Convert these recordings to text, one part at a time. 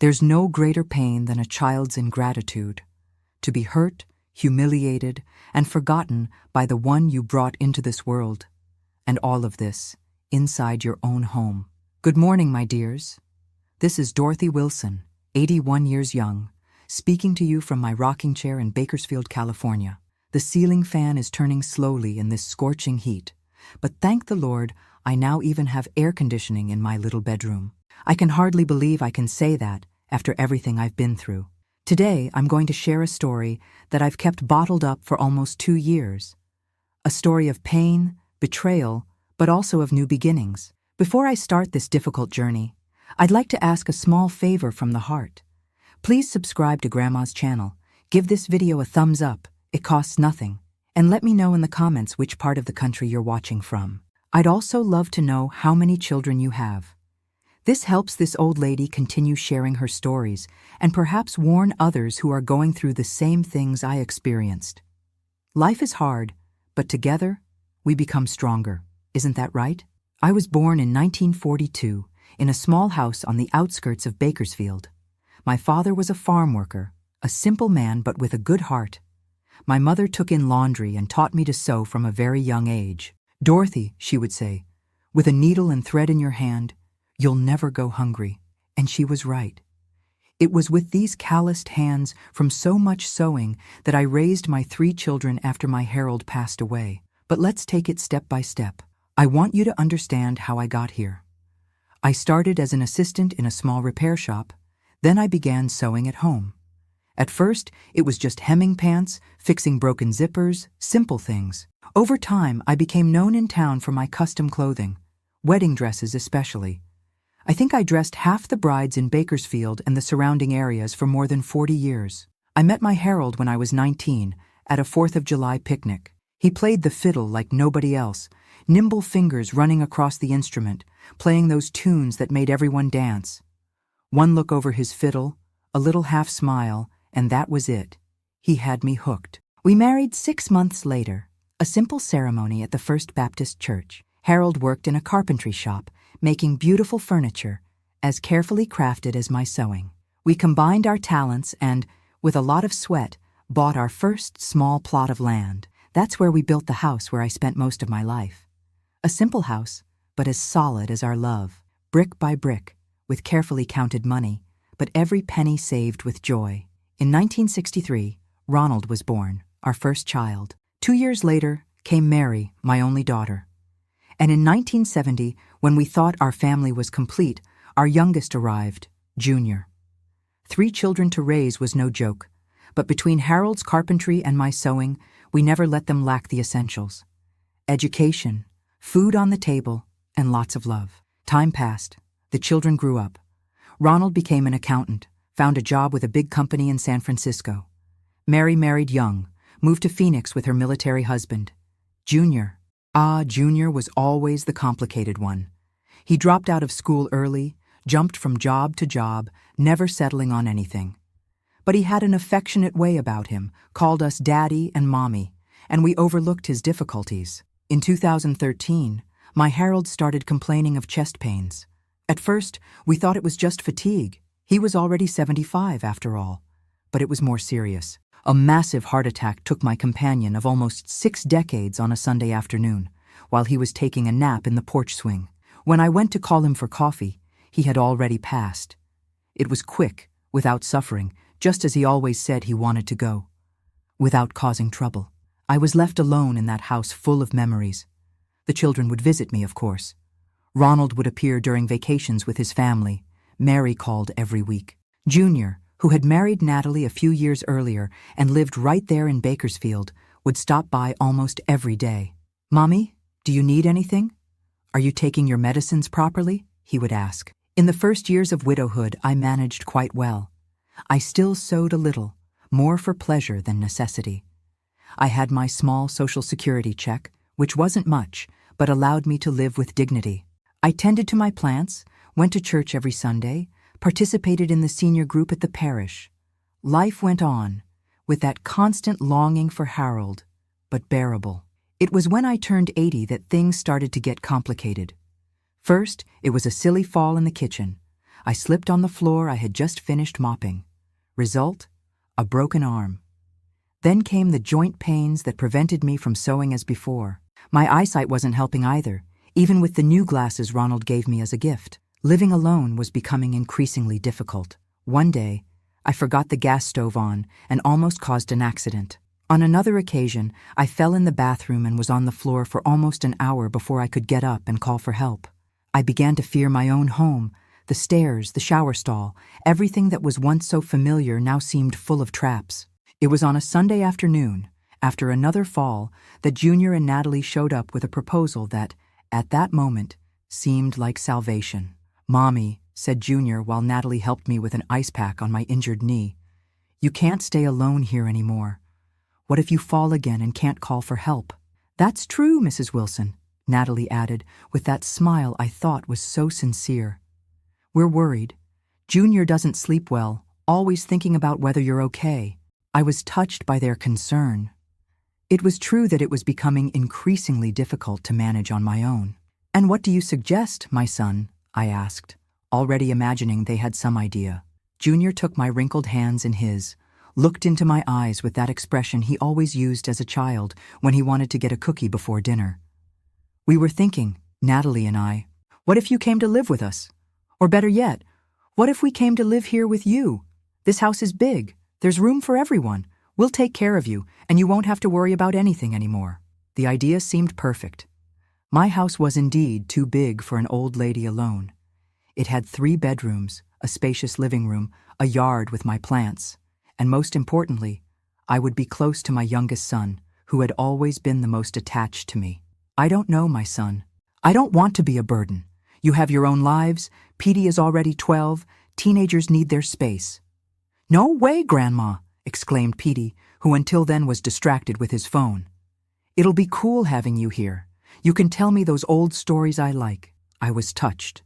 There's no greater pain than a child's ingratitude, to be hurt, humiliated, and forgotten by the one you brought into this world, and all of this inside your own home. Good morning, my dears. This is Dorothy Wilson, 81 years young, speaking to you from my rocking chair in Bakersfield, California. The ceiling fan is turning slowly in this scorching heat, but thank the Lord, I now even have air conditioning in my little bedroom. I can hardly believe I can say that after everything I've been through. Today, I'm going to share a story that I've kept bottled up for almost 2 years. A story of pain, betrayal, but also of new beginnings. Before I start this difficult journey, I'd like to ask a small favor from the heart. Please subscribe to Grandma's channel, give this video a thumbs up, it costs nothing, and let me know in the comments which part of the country you're watching from. I'd also love to know how many children you have. This helps this old lady continue sharing her stories and perhaps warn others who are going through the same things I experienced. Life is hard, but together, we become stronger. Isn't that right? I was born in 1942 in a small house on the outskirts of Bakersfield. My father was a farm worker, a simple man but with a good heart. My mother took in laundry and taught me to sew from a very young age. Dorothy, she would say, with a needle and thread in your hand, you'll never go hungry. And she was right. It was with these calloused hands from so much sewing that I raised my 3 children after my Harold passed away. But let's take it step by step. I want you to understand how I got here. I started as an assistant in a small repair shop, then I began sewing at home. At first, it was just hemming pants, fixing broken zippers, simple things. Over time, I became known in town for my custom clothing, wedding dresses especially. I think I dressed half the brides in Bakersfield and the surrounding areas for more than 40 years. I met my Harold when I was 19 at a 4th of July picnic. He played the fiddle like nobody else, nimble fingers running across the instrument, playing those tunes that made everyone dance. One look over his fiddle, a little half smile, and that was it. He had me hooked. We married 6 months later, a simple ceremony at the First Baptist Church. Harold worked in a carpentry shop, making beautiful furniture, as carefully crafted as my sewing. We combined our talents and, with a lot of sweat, bought our first small plot of land. That's where we built the house where I spent most of my life. A simple house, but as solid as our love, brick by brick, with carefully counted money, but every penny saved with joy. In 1963, Ronald was born, our first child. 2 years later came Mary, my only daughter. And in 1970, when we thought our family was complete, our youngest arrived, Junior. 3 children to raise was no joke, but between Harold's carpentry and my sewing, we never let them lack the essentials. Education, food on the table, and lots of love. Time passed. The children grew up. Ronald became an accountant, found a job with a big company in San Francisco. Mary married young, moved to Phoenix with her military husband. Junior was always the complicated one. He dropped out of school early, jumped from job to job, never settling on anything. But he had an affectionate way about him, called us Daddy and Mommy, and we overlooked his difficulties. In 2013, my Harold started complaining of chest pains. At first, we thought it was just fatigue. He was already 75 after all. But it was more serious. A massive heart attack took my companion of almost 6 decades on a Sunday afternoon, while he was taking a nap in the porch swing. When I went to call him for coffee, he had already passed. It was quick, without suffering, just as he always said he wanted to go. Without causing trouble. I was left alone in that house full of memories. The children would visit me, of course. Ronald would appear during vacations with his family. Mary called every week. Junior, who had married Natalie a few years earlier and lived right there in Bakersfield, would stop by almost every day. "Mommy, do you need anything? Are you taking your medicines properly?" he would ask. In the first years of widowhood, I managed quite well. I still sewed a little, more for pleasure than necessity. I had my small Social Security check, which wasn't much, but allowed me to live with dignity. I tended to my plants, went to church every Sunday, participated in the senior group at the parish. Life went on, with that constant longing for Harold, but bearable. It was when I turned 80 that things started to get complicated. First, it was a silly fall in the kitchen. I slipped on the floor I had just finished mopping. Result? A broken arm. Then came the joint pains that prevented me from sewing as before. My eyesight wasn't helping either, even with the new glasses Ronald gave me as a gift. Living alone was becoming increasingly difficult. One day, I forgot the gas stove on and almost caused an accident. On another occasion, I fell in the bathroom and was on the floor for almost an hour before I could get up and call for help. I began to fear my own home. The stairs, the shower stall, everything that was once so familiar now seemed full of traps. It was on a Sunday afternoon, after another fall, that Junior and Natalie showed up with a proposal that, at that moment, seemed like salvation. "Mommy," said Junior while Natalie helped me with an ice pack on my injured knee, "you can't stay alone here anymore. What if you fall again and can't call for help?" "That's true, Mrs. Wilson," Natalie added with that smile I thought was so sincere. "We're worried. Junior doesn't sleep well, always thinking about whether you're okay." I was touched by their concern. It was true that it was becoming increasingly difficult to manage on my own. "And what do you suggest, my son?" I asked, already imagining they had some idea. Junior took my wrinkled hands in his, looked into my eyes with that expression he always used as a child when he wanted to get a cookie before dinner. "We were thinking, Natalie and I, what if you came to live with us? Or better yet, what if we came to live here with you? This house is big. There's room for everyone. We'll take care of you, and you won't have to worry about anything anymore." The idea seemed perfect. My house was indeed too big for an old lady alone. It had 3 bedrooms, a spacious living room, a yard with my plants, and most importantly, I would be close to my youngest son, who had always been the most attached to me. "I don't know, my son. I don't want to be a burden. You have your own lives. Petey is already 12. Teenagers need their space." "No way, Grandma," exclaimed Petey, who until then was distracted with his phone. "It'll be cool having you here. You can tell me those old stories I like." I was touched.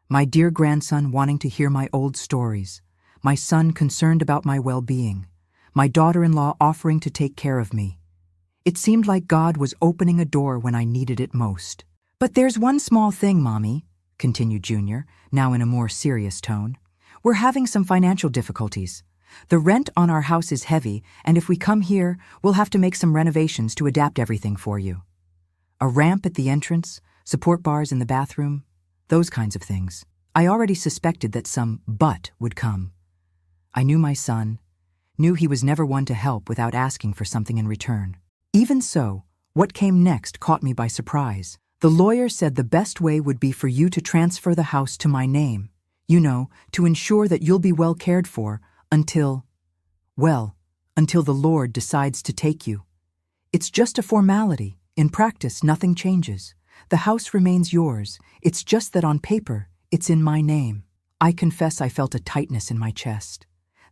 My dear grandson wanting to hear my old stories, my son concerned about my well-being, my daughter-in-law offering to take care of me. It seemed like God was opening a door when I needed it most. "But there's one small thing, Mommy," continued Junior, now in a more serious tone. "We're having some financial difficulties. The rent on our house is heavy, and if we come here, we'll have to make some renovations to adapt everything for you. A ramp at the entrance, support bars in the bathroom, those kinds of things." I already suspected that some "but" would come. I knew my son, knew he was never one to help without asking for something in return. Even so, what came next caught me by surprise. The lawyer said the best way would be for you to transfer the house to my name, to ensure that you'll be well cared for until the Lord decides to take you. It's just a formality. In practice, nothing changes. The house remains yours. It's just that on paper, it's in my name. I confess I felt a tightness in my chest.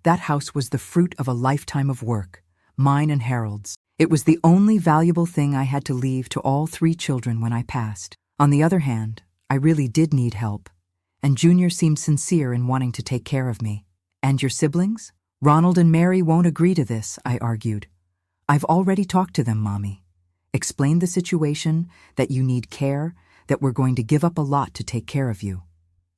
That house was the fruit of a lifetime of work, mine and Harold's. It was the only valuable thing I had to leave to all 3 children when I passed. On the other hand, I really did need help, and Junior seemed sincere in wanting to take care of me. "And your siblings? Ronald and Mary won't agree to this," I argued. "I've already talked to them, Mommy. Explained the situation, that you need care, that we're going to give up a lot to take care of you.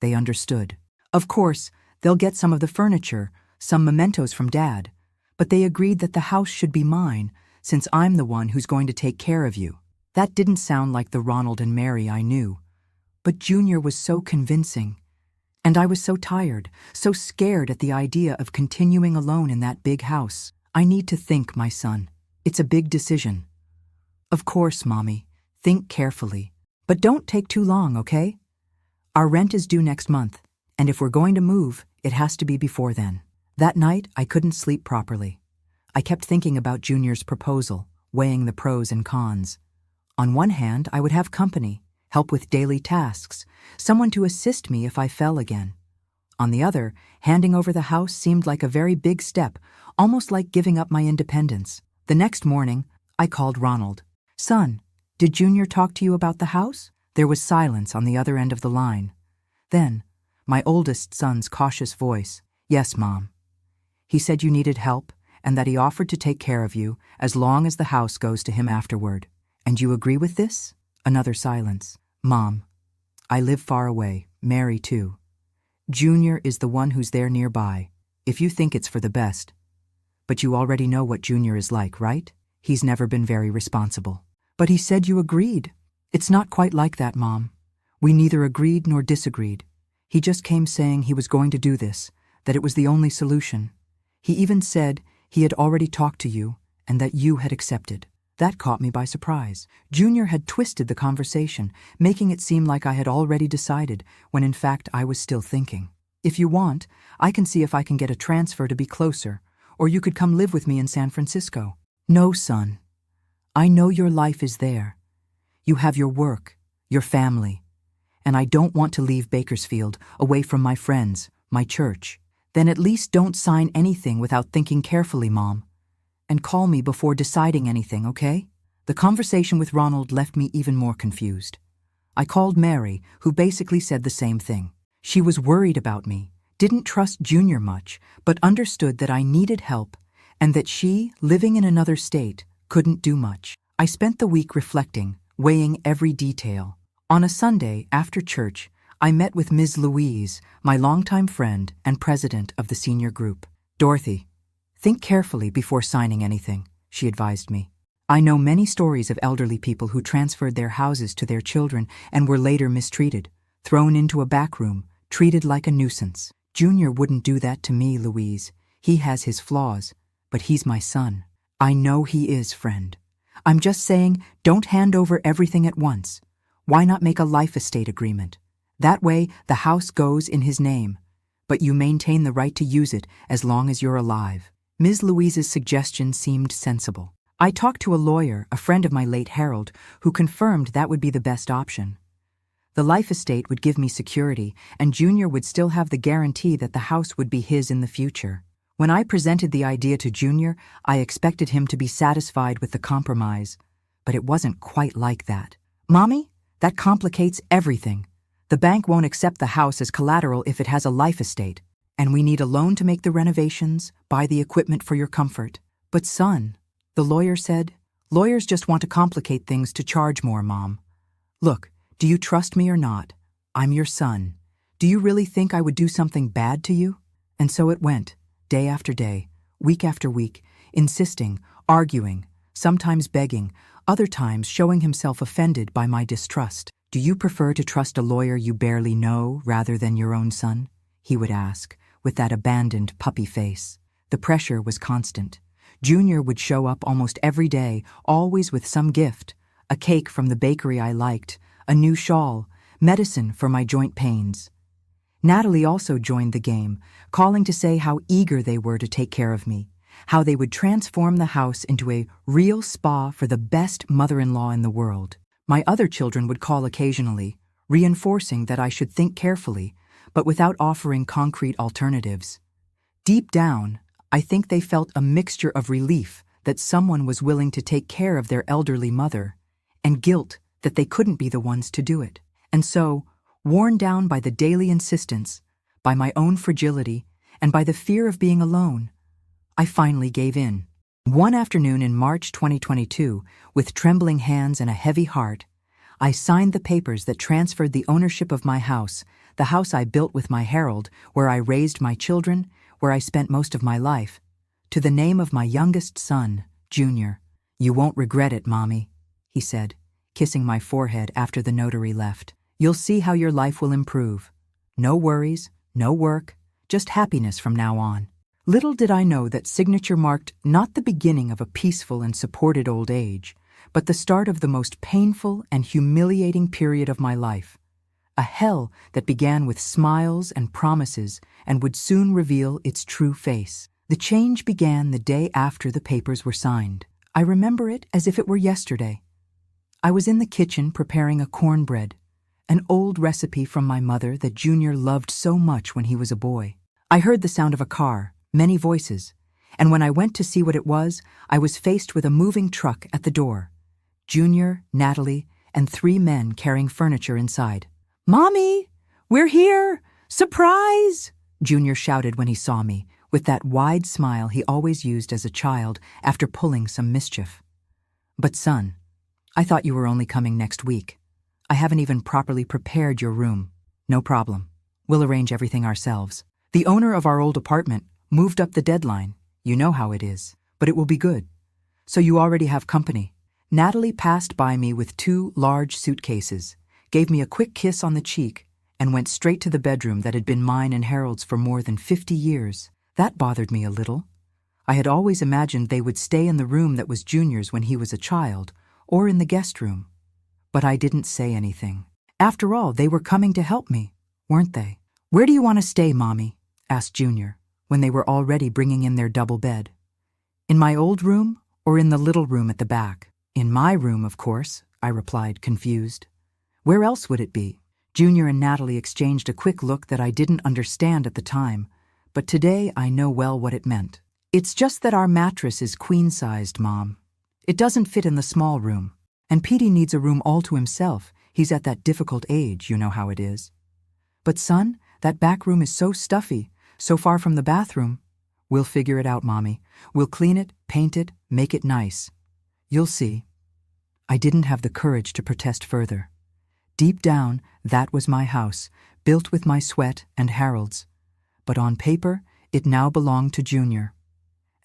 They understood. Of course, they'll get some of the furniture, some mementos from Dad, but they agreed that the house should be mine, since I'm the one who's going to take care of you." That didn't sound like the Ronald and Mary I knew, but Junior was so convincing, and I was so tired, so scared at the idea of continuing alone in that big house. "I need to think, my son. It's a big decision." "Of course, Mommy. Think carefully. But don't take too long, okay? Our rent is due next month, and if we're going to move, it has to be before then." That night, I couldn't sleep properly. I kept thinking about Junior's proposal, weighing the pros and cons. On one hand, I would have company, help with daily tasks, someone to assist me if I fell again. On the other, handing over the house seemed like a very big step, almost like giving up my independence. The next morning, I called Ronald. "Son, did Junior talk to you about the house?" There was silence on the other end of the line. Then, my oldest son's cautious voice, "Yes, Mom. He said you needed help, and that he offered to take care of you as long as the house goes to him afterward. And you agree with this?" Another silence. "Mom, I live far away, Mary too. Junior is the one who's there nearby, if you think it's for the best. But you already know what Junior is like, right? He's never been very responsible. But he said you agreed. It's not quite like that, Mom. We neither agreed nor disagreed. He just came saying he was going to do this, that it was the only solution. He even said he had already talked to you and that you had accepted. That caught me by surprise. Junior had twisted the conversation, making it seem like I had already decided, when in fact I was still thinking. If you want, I can see if I can get a transfer to be closer, or you could come live with me in San Francisco. No, son. I know your life is there. You have your work, your family, and I don't want to leave Bakersfield, away from my friends, my church. Then at least don't sign anything without thinking carefully, Mom. And call me before deciding anything, okay? The conversation with Ronald left me even more confused. I called Mary, who basically said the same thing. She was worried about me, didn't trust Junior much, but understood that I needed help and that she, living in another state, couldn't do much. I spent the week reflecting, weighing every detail. On a Sunday, after church, I met with Ms. Louise, my longtime friend and president of the senior group. Dorothy, think carefully before signing anything, she advised me. I know many stories of elderly people who transferred their houses to their children and were later mistreated, thrown into a back room, treated like a nuisance. Junior wouldn't do that to me, Louise. He has his flaws, but he's my son. I know he is, friend. I'm just saying, don't hand over everything at once. Why not make a life estate agreement? That way, the house goes in his name, but you maintain the right to use it as long as you're alive. Ms. Louise's suggestion seemed sensible. I talked to a lawyer, a friend of my late Harold, who confirmed that would be the best option. The life estate would give me security, and Junior would still have the guarantee that the house would be his in the future. When I presented the idea to Junior, I expected him to be satisfied with the compromise, but it wasn't quite like that. Mommy, that complicates everything. The bank won't accept the house as collateral if it has a life estate, and we need a loan to make the renovations, buy the equipment for your comfort. But son, the lawyer said, lawyers just want to complicate things to charge more, Mom. Look, do you trust me or not? I'm your son. Do you really think I would do something bad to you? And so it went, day after day, week after week, insisting, arguing, sometimes begging, other times showing himself offended by my distrust. Do you prefer to trust a lawyer you barely know rather than your own son? He would ask, with that abandoned puppy face. The pressure was constant. Junior would show up almost every day, always with some gift, a cake from the bakery I liked, a new shawl, medicine for my joint pains. Natalie also joined the game, calling to say how eager they were to take care of me, how they would transform the house into a real spa for the best mother-in-law in the world. My other children would call occasionally, reinforcing that I should think carefully, but without offering concrete alternatives. Deep down, I think they felt a mixture of relief that someone was willing to take care of their elderly mother, and guilt that they couldn't be the ones to do it. And so, worn down by the daily insistence, by my own fragility, and by the fear of being alone, I finally gave in. One afternoon in March 2022, with trembling hands and a heavy heart, I signed the papers that transferred the ownership of my house, the house I built with my Harold, where I raised my children, where I spent most of my life, to the name of my youngest son, Junior. You won't regret it, Mommy, he said, kissing my forehead after the notary left. You'll see how your life will improve. No worries, no work, just happiness from now on. Little did I know that signature marked not the beginning of a peaceful and supported old age, but the start of the most painful and humiliating period of my life. A hell that began with smiles and promises and would soon reveal its true face. The change began the day after the papers were signed. I remember it as if it were yesterday. I was in the kitchen preparing a cornbread, an old recipe from my mother that Junior loved so much when he was a boy. I heard the sound of a car, many voices, and when I went to see what it was, I was faced with a moving truck at the door. Junior, Natalie, and 3 men carrying furniture inside. "Mommy, we're here! Surprise!" Junior shouted when he saw me, with that wide smile he always used as a child after pulling some mischief. "But son, I thought you were only coming next week. I haven't even properly prepared your room." "No problem. We'll arrange everything ourselves. The owner of our old apartment moved up the deadline. You know how it is. But it will be good. So you already have company. Natalie passed by me with 2 large suitcases, gave me a quick kiss on the cheek, and went straight to the bedroom that had been mine and Harold's for more than 50 years. That bothered me a little. I had always imagined they would stay in the room that was Junior's when he was a child, or in the guest room. But I didn't say anything. After all, they were coming to help me, weren't they? "Where do you want to stay, Mommy?" asked Junior, when they were already bringing in their double bed. "In my old room, or in the little room at the back?" "In my room, of course," I replied, confused. "Where else would it be?" Junior and Natalie exchanged a quick look that I didn't understand at the time, but today I know well what it meant. "It's just that our mattress is queen-sized, Mom. It doesn't fit in the small room. And Petey needs a room all to himself. He's at that difficult age, you know how it is." "But son, that back room is so stuffy, so far from the bathroom." "We'll figure it out, Mommy. We'll clean it, paint it, make it nice. You'll see." I didn't have the courage to protest further. Deep down, that was my house, built with my sweat and Harold's. But on paper, it now belonged to Junior.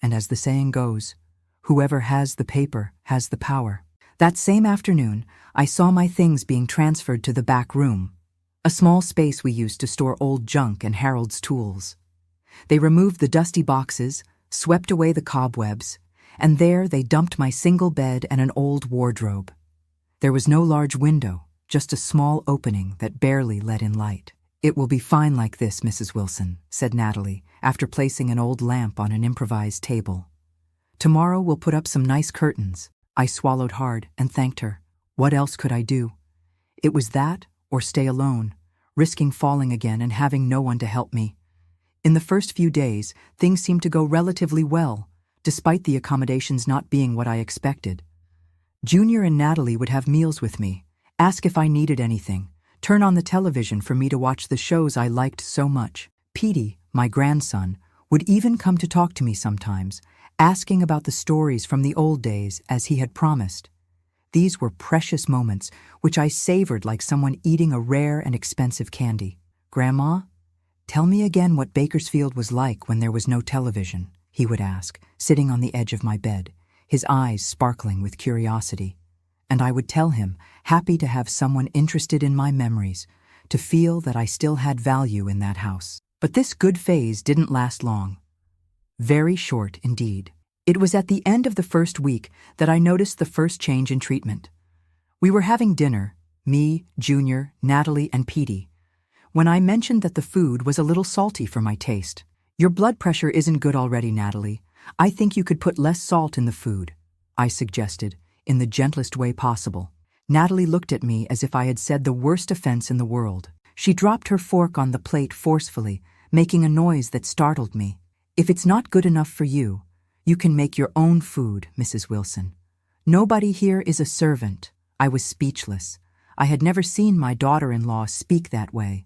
And as the saying goes, whoever has the paper has the power. That same afternoon, I saw my things being transferred to the back room, a small space we used to store old junk and Harold's tools. They removed the dusty boxes, swept away the cobwebs, and there they dumped my single bed and an old wardrobe. There was no large window, just a small opening that barely let in light. "It will be fine like this, Mrs. Wilson," said Natalie, after placing an old lamp on an improvised table. "Tomorrow we'll put up some nice curtains." I swallowed hard and thanked her. What else could I do? It was that or stay alone, risking falling again and having no one to help me. In the first few days, things seemed to go relatively well, despite the accommodations not being what I expected. Junior and Natalie would have meals with me, ask if I needed anything, turn on the television for me to watch the shows I liked so much. Petey, my grandson, would even come to talk to me sometimes, asking about the stories from the old days as he had promised. These were precious moments which I savored like someone eating a rare and expensive candy. "Grandma, tell me again what Bakersfield was like when there was no television," he would ask, sitting on the edge of my bed, his eyes sparkling with curiosity. And I would tell him, happy to have someone interested in my memories, to feel that I still had value in that house. But this good phase didn't last long. Very short indeed. It was at the end of the first week that I noticed the first change in treatment. We were having dinner, me, Junior, Natalie, and Petey, when I mentioned that the food was a little salty for my taste. "Your blood pressure isn't good already, Natalie. I think you could put less salt in the food," I suggested, in the gentlest way possible. Natalie looked at me as if I had said the worst offense in the world. She dropped her fork on the plate forcefully, making a noise that startled me. "If it's not good enough for you, you can make your own food, Mrs. Wilson. Nobody here is a servant." I was speechless. I had never seen my daughter-in-law speak that way.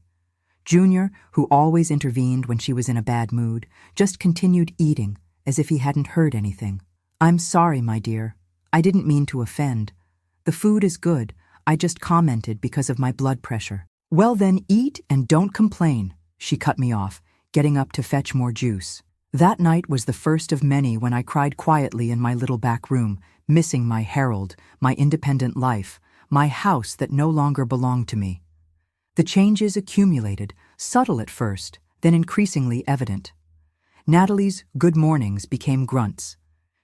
Junior, who always intervened when she was in a bad mood, just continued eating, as if he hadn't heard anything. "I'm sorry, my dear. I didn't mean to offend. The food is good. I just commented because of my blood pressure." "Well then, eat and don't complain," she cut me off, getting up to fetch more juice. That night was the first of many when I cried quietly in my little back room, missing my Harold, my independent life, my house that no longer belonged to me. The changes accumulated, subtle at first, then increasingly evident. Natalie's good mornings became grunts.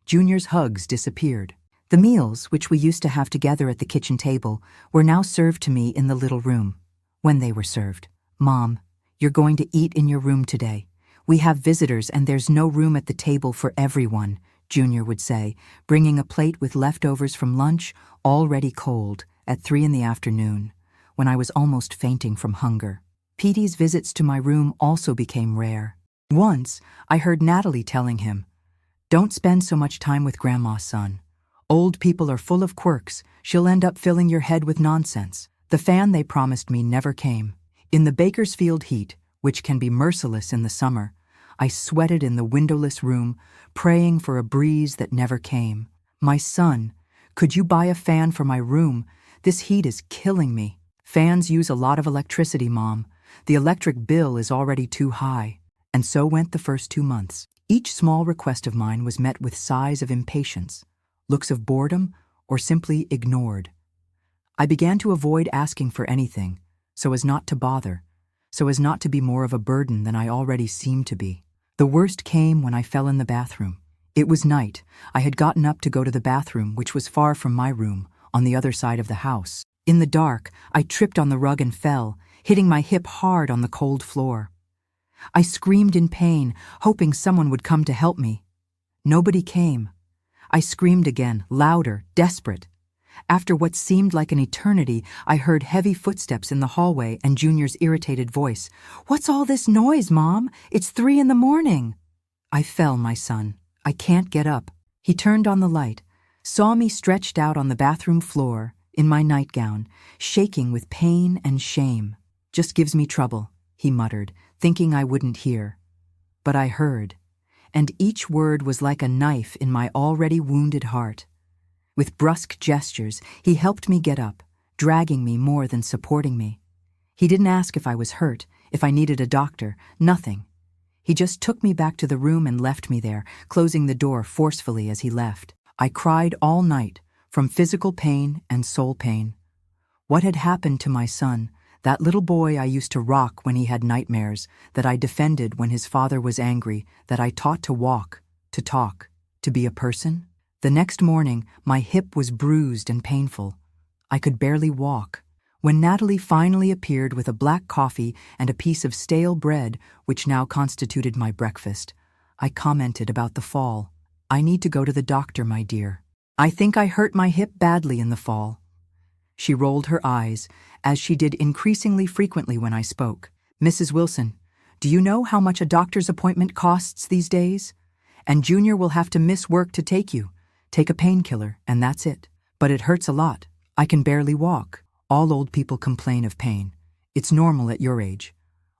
Junior's hugs disappeared. The meals, which we used to have together at the kitchen table, were now served to me in the little room. When they were served, "Mom, you're going to eat in your room today. We have visitors and there's no room at the table for everyone," Junior would say, bringing a plate with leftovers from lunch, already cold, at 3 p.m, when I was almost fainting from hunger. Petey's visits to my room also became rare. Once, I heard Natalie telling him, "Don't spend so much time with Grandma, son. Old people are full of quirks. She'll end up filling your head with nonsense." The fan they promised me never came. In the Bakersfield heat, which can be merciless in the summer, I sweated in the windowless room, praying for a breeze that never came. "My son, could you buy a fan for my room? This heat is killing me." "Fans use a lot of electricity, Mom. The electric bill is already too high. And so went the first 2 months. Each small request of mine was met with sighs of impatience, looks of boredom, or simply ignored. I began to avoid asking for anything, so as not to bother, so as not to be more of a burden than I already seemed to be. The worst came when I fell in the bathroom. It was night. I had gotten up to go to the bathroom, which was far from my room, on the other side of the house. In the dark, I tripped on the rug and fell, hitting my hip hard on the cold floor. I screamed in pain, hoping someone would come to help me. Nobody came. I screamed again, louder, desperate. After what seemed like an eternity, I heard heavy footsteps in the hallway and Junior's irritated voice. "What's all this noise, Mom? It's 3 a.m. I fell, my son. I can't get up. He turned on the light, saw me stretched out on the bathroom floor, in my nightgown, shaking with pain and shame. "Just gives me trouble," he muttered, thinking I wouldn't hear. But I heard, and each word was like a knife in my already wounded heart. With brusque gestures, he helped me get up, dragging me more than supporting me. He didn't ask if I was hurt, if I needed a doctor, nothing. He just took me back to the room and left me there, closing the door forcefully as he left. I cried all night, from physical pain and soul pain. What had happened to my son, that little boy I used to rock when he had nightmares, that I defended when his father was angry, that I taught to walk, to talk, to be a person? The next morning, my hip was bruised and painful. I could barely walk. When Natalie finally appeared with a black coffee and a piece of stale bread, which now constituted my breakfast, I commented about the fall. "I need to go to the doctor, my dear. I think I hurt my hip badly in the fall." She rolled her eyes, as she did increasingly frequently when I spoke. "Mrs. Wilson, do you know how much a doctor's appointment costs these days? And Junior will have to miss work to take you. Take a painkiller, and that's it. But it hurts a lot. I can barely walk. All old people complain of pain. It's normal at your age.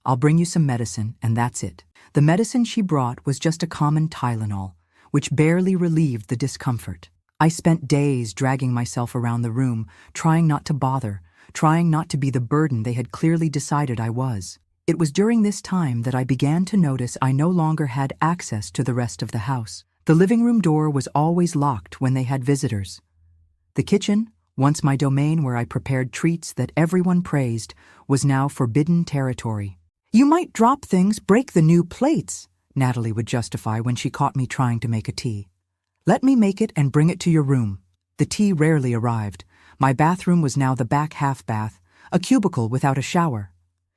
I'll bring you some medicine, and that's it." The medicine she brought was just a common Tylenol, which barely relieved the discomfort. I spent days dragging myself around the room, trying not to bother, trying not to be the burden they had clearly decided I was. It was during this time that I began to notice I no longer had access to the rest of the house. The living room door was always locked when they had visitors. The kitchen, once my domain where I prepared treats that everyone praised, was now forbidden territory. "You might drop things, break the new plates," Natalie would justify when she caught me trying to make a tea. "Let me make it and bring it to your room." The tea rarely arrived. My bathroom was now the back half bath, a cubicle without a shower.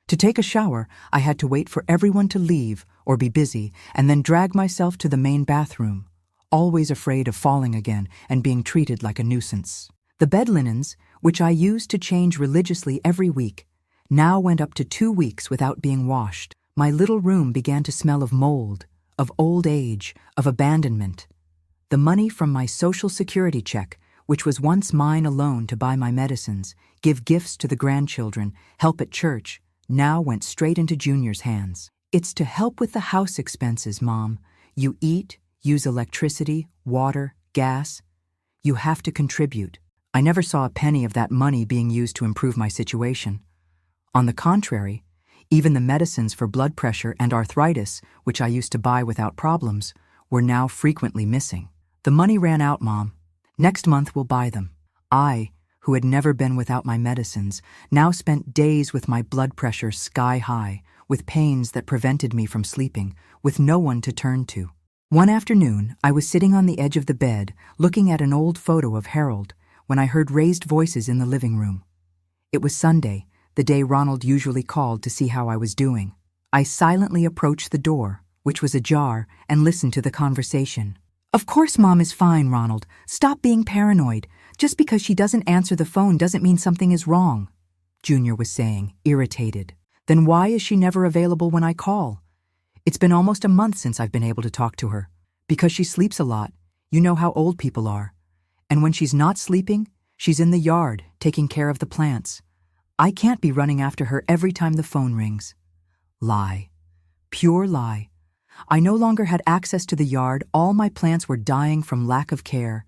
To take a shower, I had to wait for everyone to leave or be busy and then drag myself to the main bathroom, always afraid of falling again and being treated like a nuisance. The bed linens, which I used to change religiously every week, now went up to 2 weeks without being washed. My little room began to smell of mold, of old age, of abandonment. The money from my Social Security check, which was once mine alone to buy my medicines, give gifts to the grandchildren, help at church, now went straight into Junior's hands. "It's to help with the house expenses, Mom. You eat, use electricity, water, gas. You have to contribute." I never saw a penny of that money being used to improve my situation. On the contrary, even the medicines for blood pressure and arthritis, which I used to buy without problems, were now frequently missing. "The money ran out, Mom. Next month we'll buy them." I, who had never been without my medicines, now spent days with my blood pressure sky high, with pains that prevented me from sleeping, with no one to turn to. One afternoon, I was sitting on the edge of the bed, looking at an old photo of Harold, when I heard raised voices in the living room. It was Sunday, the day Ronald usually called to see how I was doing. I silently approached the door, which was ajar, and listened to the conversation. "Of course Mom is fine, Ronald. Stop being paranoid. Just because she doesn't answer the phone doesn't mean something is wrong," Junior was saying, irritated. "Then why is she never available when I call? It's been almost a month since I've been able to talk to her. Because she sleeps a lot. You know how old people are. And when she's not sleeping, she's in the yard, taking care of the plants. I can't be running after her every time the phone rings." Lie. Pure lie. I no longer had access to the yard, all my plants were dying from lack of care,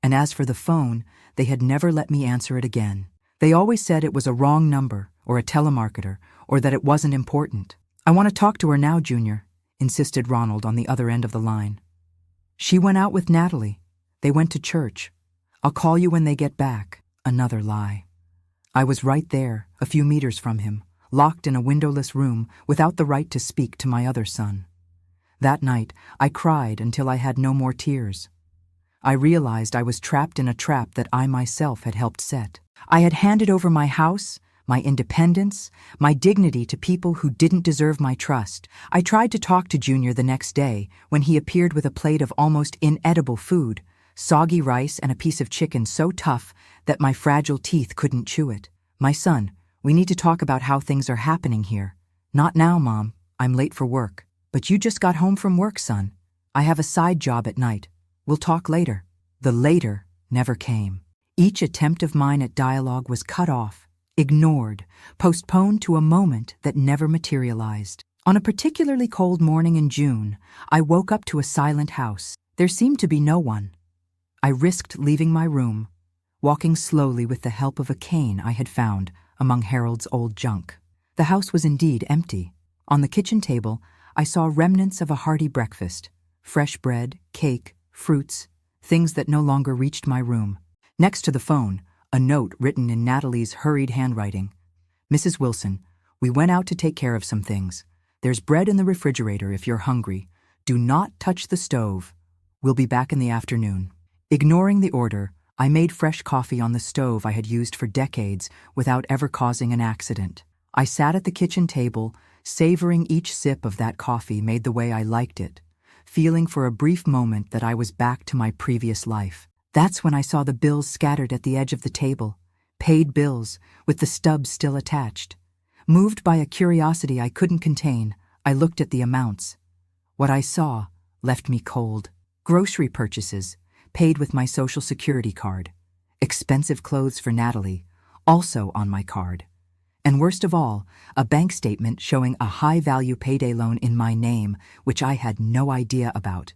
and as for the phone, they had never let me answer it again. They always said it was a wrong number, or a telemarketer, or that it wasn't important. I want to talk to her now, Junior, insisted Ronald on the other end of the line. She went out with Natalie. They went to church. I'll call you when they get back. Another lie. I was right there, a few meters from him, locked in a windowless room without the right to speak to my other son. That night, I cried until I had no more tears. I realized I was trapped in a trap that I myself had helped set. I had handed over my house, my independence, my dignity to people who didn't deserve my trust. I tried to talk to Junior the next day when he appeared with a plate of almost inedible food, soggy rice and a piece of chicken so tough that my fragile teeth couldn't chew it. My son, we need to talk about how things are happening here. Not now, Mom. I'm late for work. But you just got home from work, son. I have a side job at night. We'll talk later. The later never came. Each attempt of mine at dialogue was cut off, ignored, postponed to a moment that never materialized. On a particularly cold morning in June, I woke up to a silent house. There seemed to be no one. I risked leaving my room, walking slowly with the help of a cane I had found among Harold's old junk. The house was indeed empty. On the kitchen table, I saw remnants of a hearty breakfast, fresh bread, cake, fruits, things that no longer reached my room. Next to the phone, a note written in Natalie's hurried handwriting. Mrs. Wilson, we went out to take care of some things. There's bread in the refrigerator if you're hungry. Do not touch the stove. We'll be back in the afternoon. Ignoring the order, I made fresh coffee on the stove I had used for decades without ever causing an accident. I sat at the kitchen table, savoring each sip of that coffee made the way I liked it, feeling for a brief moment that I was back to my previous life. That's when I saw the bills scattered at the edge of the table, paid bills, with the stubs still attached. Moved by a curiosity I couldn't contain, I looked at the amounts. What I saw left me cold. Grocery purchases, paid with my Social Security card. Expensive clothes for Natalie, also on my card. And worst of all, a bank statement showing a high-value payday loan in my name, which I had no idea about.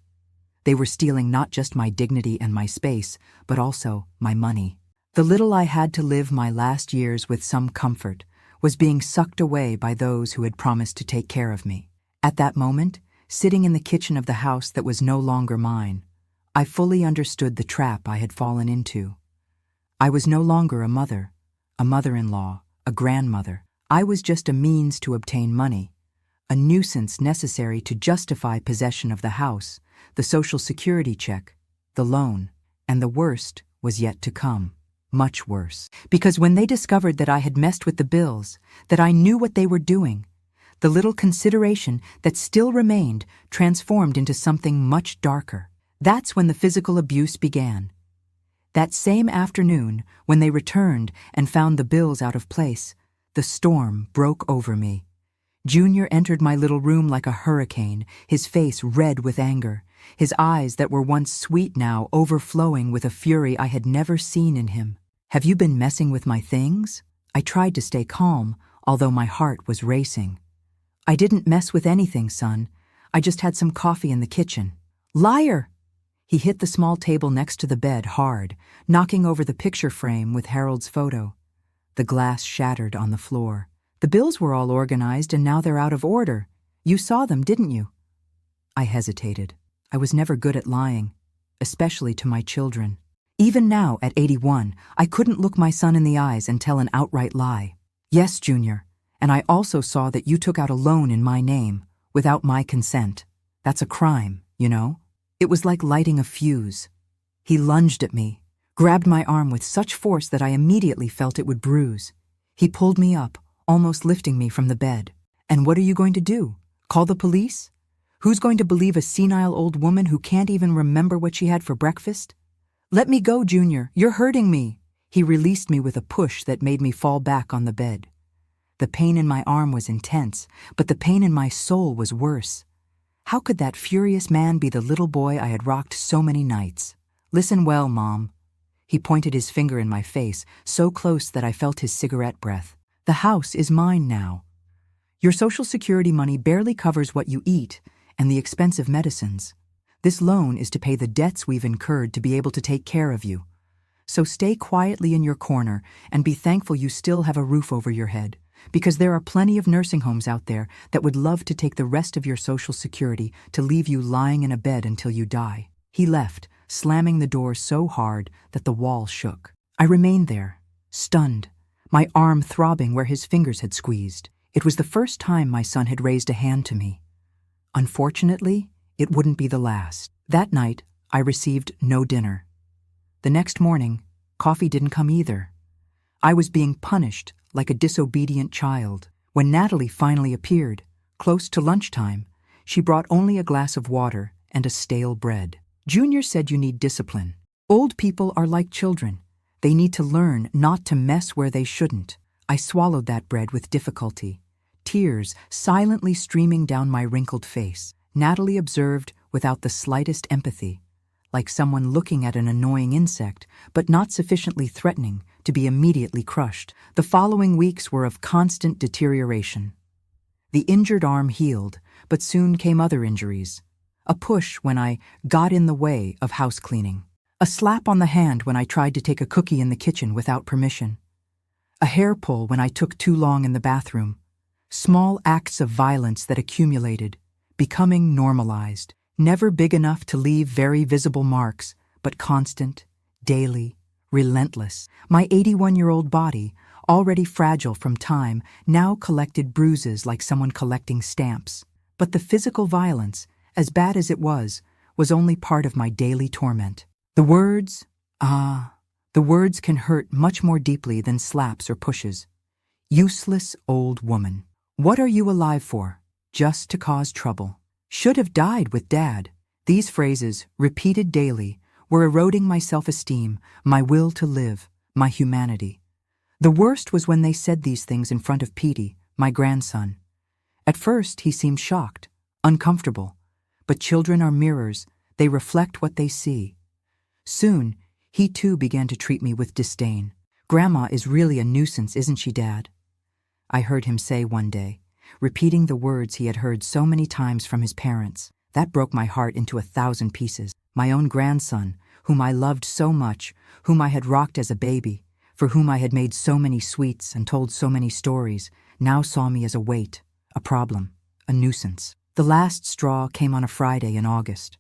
They were stealing not just my dignity and my space, but also my money. The little I had to live my last years with some comfort was being sucked away by those who had promised to take care of me. At that moment, sitting in the kitchen of the house that was no longer mine, I fully understood the trap I had fallen into. I was no longer a mother-in-law, a grandmother. I was just a means to obtain money, a nuisance necessary to justify possession of the house, the Social Security check, the loan, and the worst was yet to come. Much worse. Because when they discovered that I had messed with the bills, that I knew what they were doing, the little consideration that still remained transformed into something much darker. That's when the physical abuse began. That same afternoon, when they returned and found the bills out of place, the storm broke over me. Junior entered my little room like a hurricane, his face red with anger, his eyes that were once sweet now overflowing with a fury I had never seen in him. Have you been messing with my things? I tried to stay calm, although my heart was racing. I didn't mess with anything, son. I just had some coffee in the kitchen. Liar! He hit the small table next to the bed hard, knocking over the picture frame with Harold's photo. The glass shattered on the floor. The bills were all organized and now they're out of order. You saw them, didn't you? I hesitated. I was never good at lying, especially to my children. Even now, at 81, I couldn't look my son in the eyes and tell an outright lie. Yes, Junior, and I also saw that you took out a loan in my name, without my consent. That's a crime, you know? It was like lighting a fuse. He lunged at me, grabbed my arm with such force that I immediately felt it would bruise. He pulled me up, almost lifting me from the bed. And what are you going to do? Call the police? Who's going to believe a senile old woman who can't even remember what she had for breakfast? Let me go, Junior. You're hurting me. He released me with a push that made me fall back on the bed. The pain in my arm was intense, but the pain in my soul was worse. How could that furious man be the little boy I had rocked so many nights? Listen well, Mom. He pointed his finger in my face, so close that I felt his cigarette breath. The house is mine now. Your Social Security money barely covers what you eat and the expensive medicines. This loan is to pay the debts we've incurred to be able to take care of you. So stay quietly in your corner and be thankful you still have a roof over your head, because there are plenty of nursing homes out there that would love to take the rest of your Social Security to leave you lying in a bed until you die." He left, slamming the door so hard that the wall shook. I remained there, stunned, my arm throbbing where his fingers had squeezed. It was the first time my son had raised a hand to me. Unfortunately, it wouldn't be the last. That night, I received no dinner. The next morning, coffee didn't come either. I was being punished like a disobedient child. When Natalie finally appeared, close to lunchtime, she brought only a glass of water and a stale bread. "Junior said you need discipline. Old people are like children. They need to learn not to mess where they shouldn't." I swallowed that bread with difficulty, tears silently streaming down my wrinkled face. Natalie observed without the slightest empathy, like someone looking at an annoying insect, but not sufficiently threatening to be immediately crushed. The following weeks were of constant deterioration. The injured arm healed, but soon came other injuries. A push when I got in the way of house cleaning. A slap on the hand when I tried to take a cookie in the kitchen without permission. A hair pull when I took too long in the bathroom. Small acts of violence that accumulated, becoming normalized. Never big enough to leave very visible marks, but constant, daily, relentless. My 81-year-old body, already fragile from time, now collected bruises like someone collecting stamps. But the physical violence, as bad as it was only part of my daily torment. The words can hurt much more deeply than slaps or pushes. Useless old woman. What are you alive for? Just to cause trouble. Should have died with Dad. These phrases, repeated daily, were eroding my self-esteem, my will to live, my humanity. The worst was when they said these things in front of Petey, my grandson. At first, he seemed shocked, uncomfortable. But children are mirrors, they reflect what they see. Soon, he too began to treat me with disdain. "Grandma is really a nuisance, isn't she, Dad?" I heard him say one day, repeating the words he had heard so many times from his parents. That broke my heart into 1,000 pieces. My own grandson, whom I loved so much, whom I had rocked as a baby, for whom I had made so many sweets and told so many stories, now saw me as a weight, a problem, a nuisance. The last straw came on a Friday in August.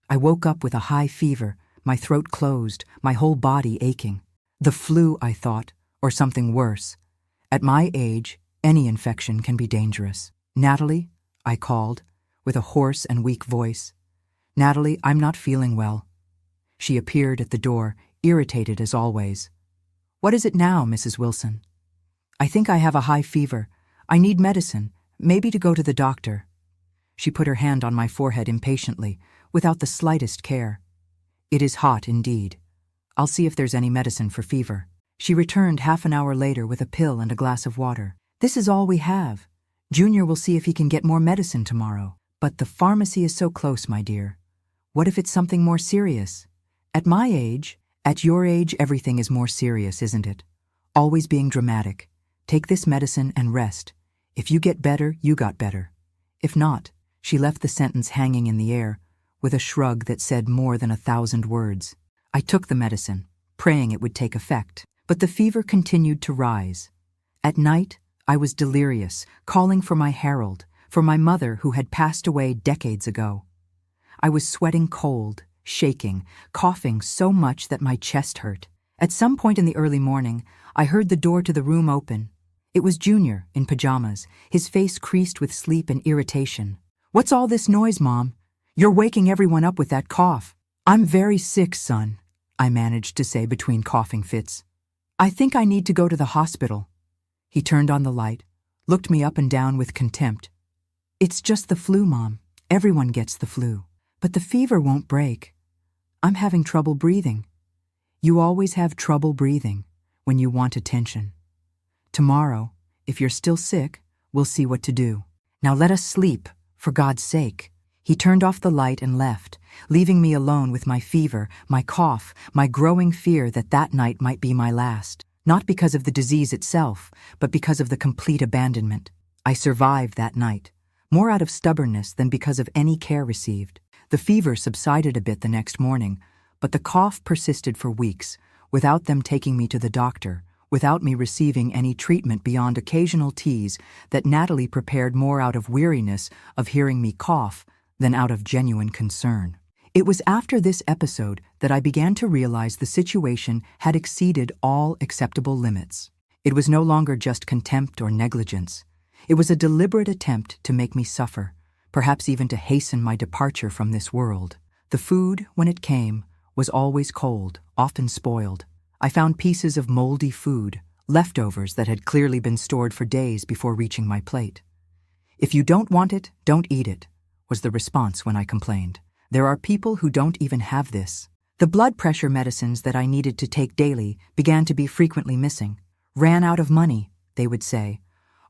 I woke up with a high fever, my throat closed, my whole body aching. The flu, I thought, or something worse. At my age, any infection can be dangerous. "Natalie," I called, with a hoarse and weak voice. "Natalie, I'm not feeling well." She appeared at the door, irritated as always. "What is it now, Mrs. Wilson?" "I think I have a high fever. I need medicine, maybe to go to the doctor." She put her hand on my forehead impatiently, without the slightest care. "It is hot indeed. I'll see if there's any medicine for fever." She returned half an hour later with a pill and a glass of water. "This is all we have. Junior will see if he can get more medicine tomorrow." "But the pharmacy is so close, my dear. What if it's something more serious? At my age, at your age, everything is more serious, isn't it? Always being dramatic. Take this medicine and rest. If you get better, you got better. If not," she left the sentence hanging in the air, with a shrug that said more than 1,000 words. I took the medicine, praying it would take effect. But the fever continued to rise. At night, I was delirious, calling for my Harold, for my mother who had passed away decades ago. I was sweating cold, shaking, coughing so much that my chest hurt. At some point in the early morning, I heard the door to the room open. It was Junior, in pajamas, his face creased with sleep and irritation. "What's all this noise, Mom? You're waking everyone up with that cough." "I'm very sick, son," I managed to say between coughing fits. "I think I need to go to the hospital." He turned on the light, looked me up and down with contempt. "It's just the flu, Mom. Everyone gets the flu. But the fever won't break. I'm having trouble breathing." "You always have trouble breathing when you want attention. Tomorrow, if you're still sick, we'll see what to do. Now let us sleep, for God's sake." He turned off the light and left, leaving me alone with my fever, my cough, my growing fear that that night might be my last. Not because of the disease itself, but because of the complete abandonment. I survived that night, more out of stubbornness than because of any care received. The fever subsided a bit the next morning, but the cough persisted for weeks, without them taking me to the doctor, without me receiving any treatment beyond occasional teas that Natalie prepared more out of weariness of hearing me cough than out of genuine concern. It was after this episode that I began to realize the situation had exceeded all acceptable limits. It was no longer just contempt or negligence. It was a deliberate attempt to make me suffer, perhaps even to hasten my departure from this world. The food, when it came, was always cold, often spoiled. I found pieces of moldy food, leftovers that had clearly been stored for days before reaching my plate. "If you don't want it, don't eat it," was the response when I complained. There are people who don't even have this. The blood pressure medicines that I needed to take daily began to be frequently missing. "Ran out of money," they would say,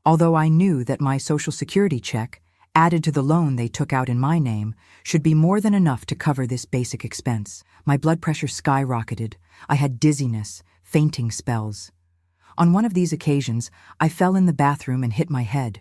although I knew that my Social Security check, added to the loan they took out in my name, should be more than enough to cover this basic expense. My blood pressure skyrocketed. I had dizziness, fainting spells. On one of these occasions, I fell in the bathroom and hit my head.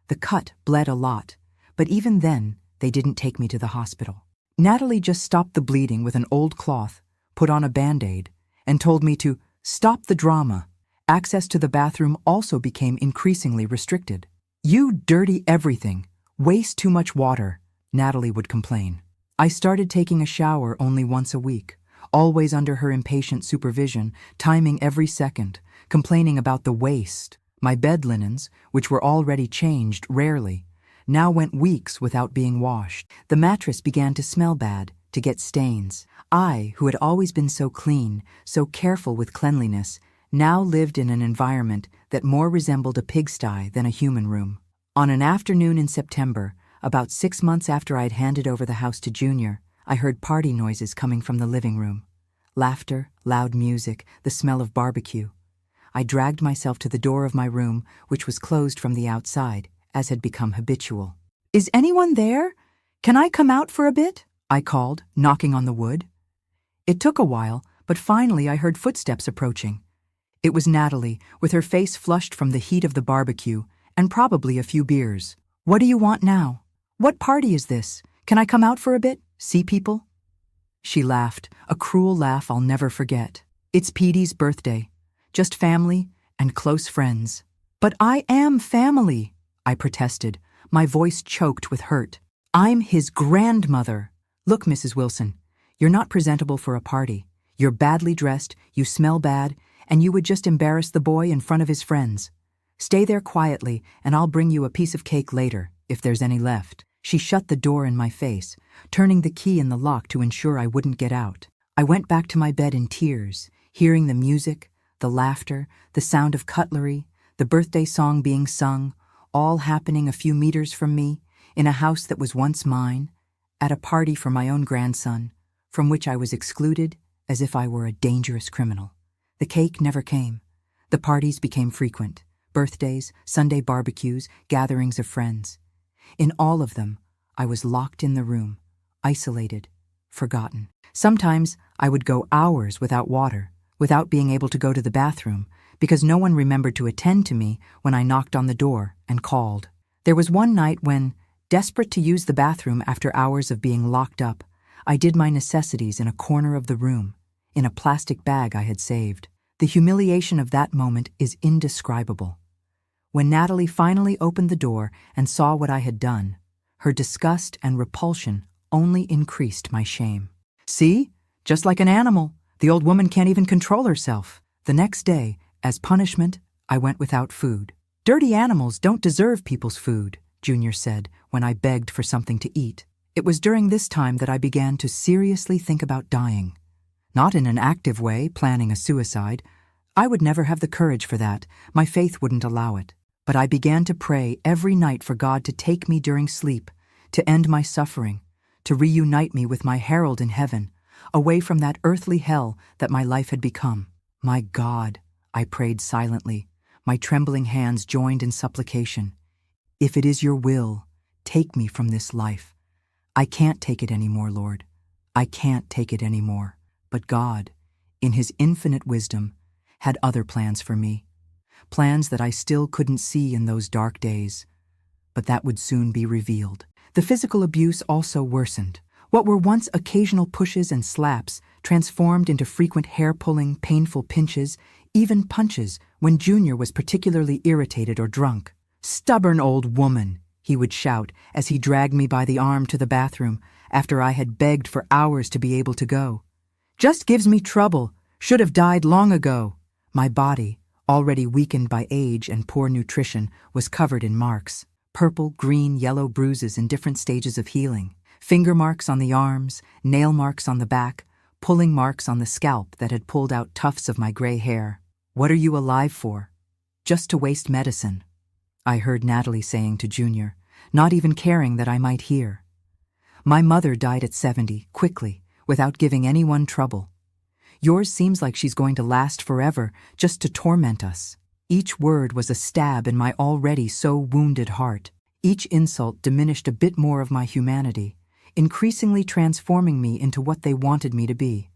The cut bled a lot, but even then, they didn't take me to the hospital. Natalie just stopped the bleeding with an old cloth, put on a Band-Aid, and told me to stop the drama. Access to the bathroom also became increasingly restricted. "You dirty everything. Waste too much water," Natalie would complain. I started taking a shower only once a week, always under her impatient supervision, timing every second, complaining about the waste. My bed linens, which were already changed rarely, now went weeks without being washed. The mattress began to smell bad, to get stains. I, who had always been so clean, so careful with cleanliness, now lived in an environment that more resembled a pigsty than a human room. On an afternoon in September, about 6 months after I'd handed over the house to Junior, I heard party noises coming from the living room. Laughter, loud music, the smell of barbecue. I dragged myself to the door of my room, which was closed from the outside, as had become habitual. "Is anyone there? Can I come out for a bit?" I called, knocking on the wood. It took a while, but finally I heard footsteps approaching. It was Natalie, with her face flushed from the heat of the barbecue, and probably a few beers. "What do you want now? What party is this? Can I come out for a bit? See people?" She laughed, a cruel laugh I'll never forget. "It's Petey's birthday. Just family and close friends." "But I am family," I protested, my voice choked with hurt. "I'm his grandmother. Look, Mrs. Wilson, you're not presentable for a party. You're badly dressed, you smell bad, and you would just embarrass the boy in front of his friends. Stay there quietly, and I'll bring you a piece of cake later, if there's any left." She shut the door in my face, turning the key in the lock to ensure I wouldn't get out. I went back to my bed in tears, hearing the music, the laughter, the sound of cutlery, the birthday song being sung, all happening a few meters from me, in a house that was once mine, at a party for my own grandson, from which I was excluded as if I were a dangerous criminal. The cake never came. The parties became frequent. Birthdays, Sunday barbecues, gatherings of friends. In all of them, I was locked in the room, isolated, forgotten. Sometimes I would go hours without water, without being able to go to the bathroom, because no one remembered to attend to me when I knocked on the door and called. There was one night when, desperate to use the bathroom after hours of being locked up, I did my necessities in a corner of the room, in a plastic bag I had saved. The humiliation of that moment is indescribable. When Natalie finally opened the door and saw what I had done, her disgust and repulsion only increased my shame. "See? Just like an animal. The old woman can't even control herself." The next day, as punishment, I went without food. "Dirty animals don't deserve people's food," Junior said when I begged for something to eat. It was during this time that I began to seriously think about dying. Not in an active way, planning a suicide. I would never have the courage for that. My faith wouldn't allow it. But I began to pray every night for God to take me during sleep, to end my suffering, to reunite me with my herald in heaven, away from that earthly hell that my life had become. "My God," I prayed silently, my trembling hands joined in supplication, "if it is your will, take me from this life. I can't take it anymore, Lord. I can't take it anymore." But God, in his infinite wisdom, had other plans for me. Plans that I still couldn't see in those dark days, but that would soon be revealed. The physical abuse also worsened. What were once occasional pushes and slaps transformed into frequent hair-pulling, painful pinches, even punches when Junior was particularly irritated or drunk. "Stubborn old woman," he would shout as he dragged me by the arm to the bathroom after I had begged for hours to be able to go. "Just gives me trouble. Should have died long ago." My body, already weakened by age and poor nutrition, was covered in marks. Purple, green, yellow bruises in different stages of healing. Finger marks on the arms, nail marks on the back, pulling marks on the scalp that had pulled out tufts of my gray hair. "What are you alive for? Just to waste medicine," I heard Natalie saying to Junior, not even caring that I might hear. "My mother died at 70, quickly, without giving anyone trouble. Yours seems like she's going to last forever, just to torment us." Each word was a stab in my already so wounded heart. Each insult diminished a bit more of my humanity, increasingly transforming me into what they wanted me to be.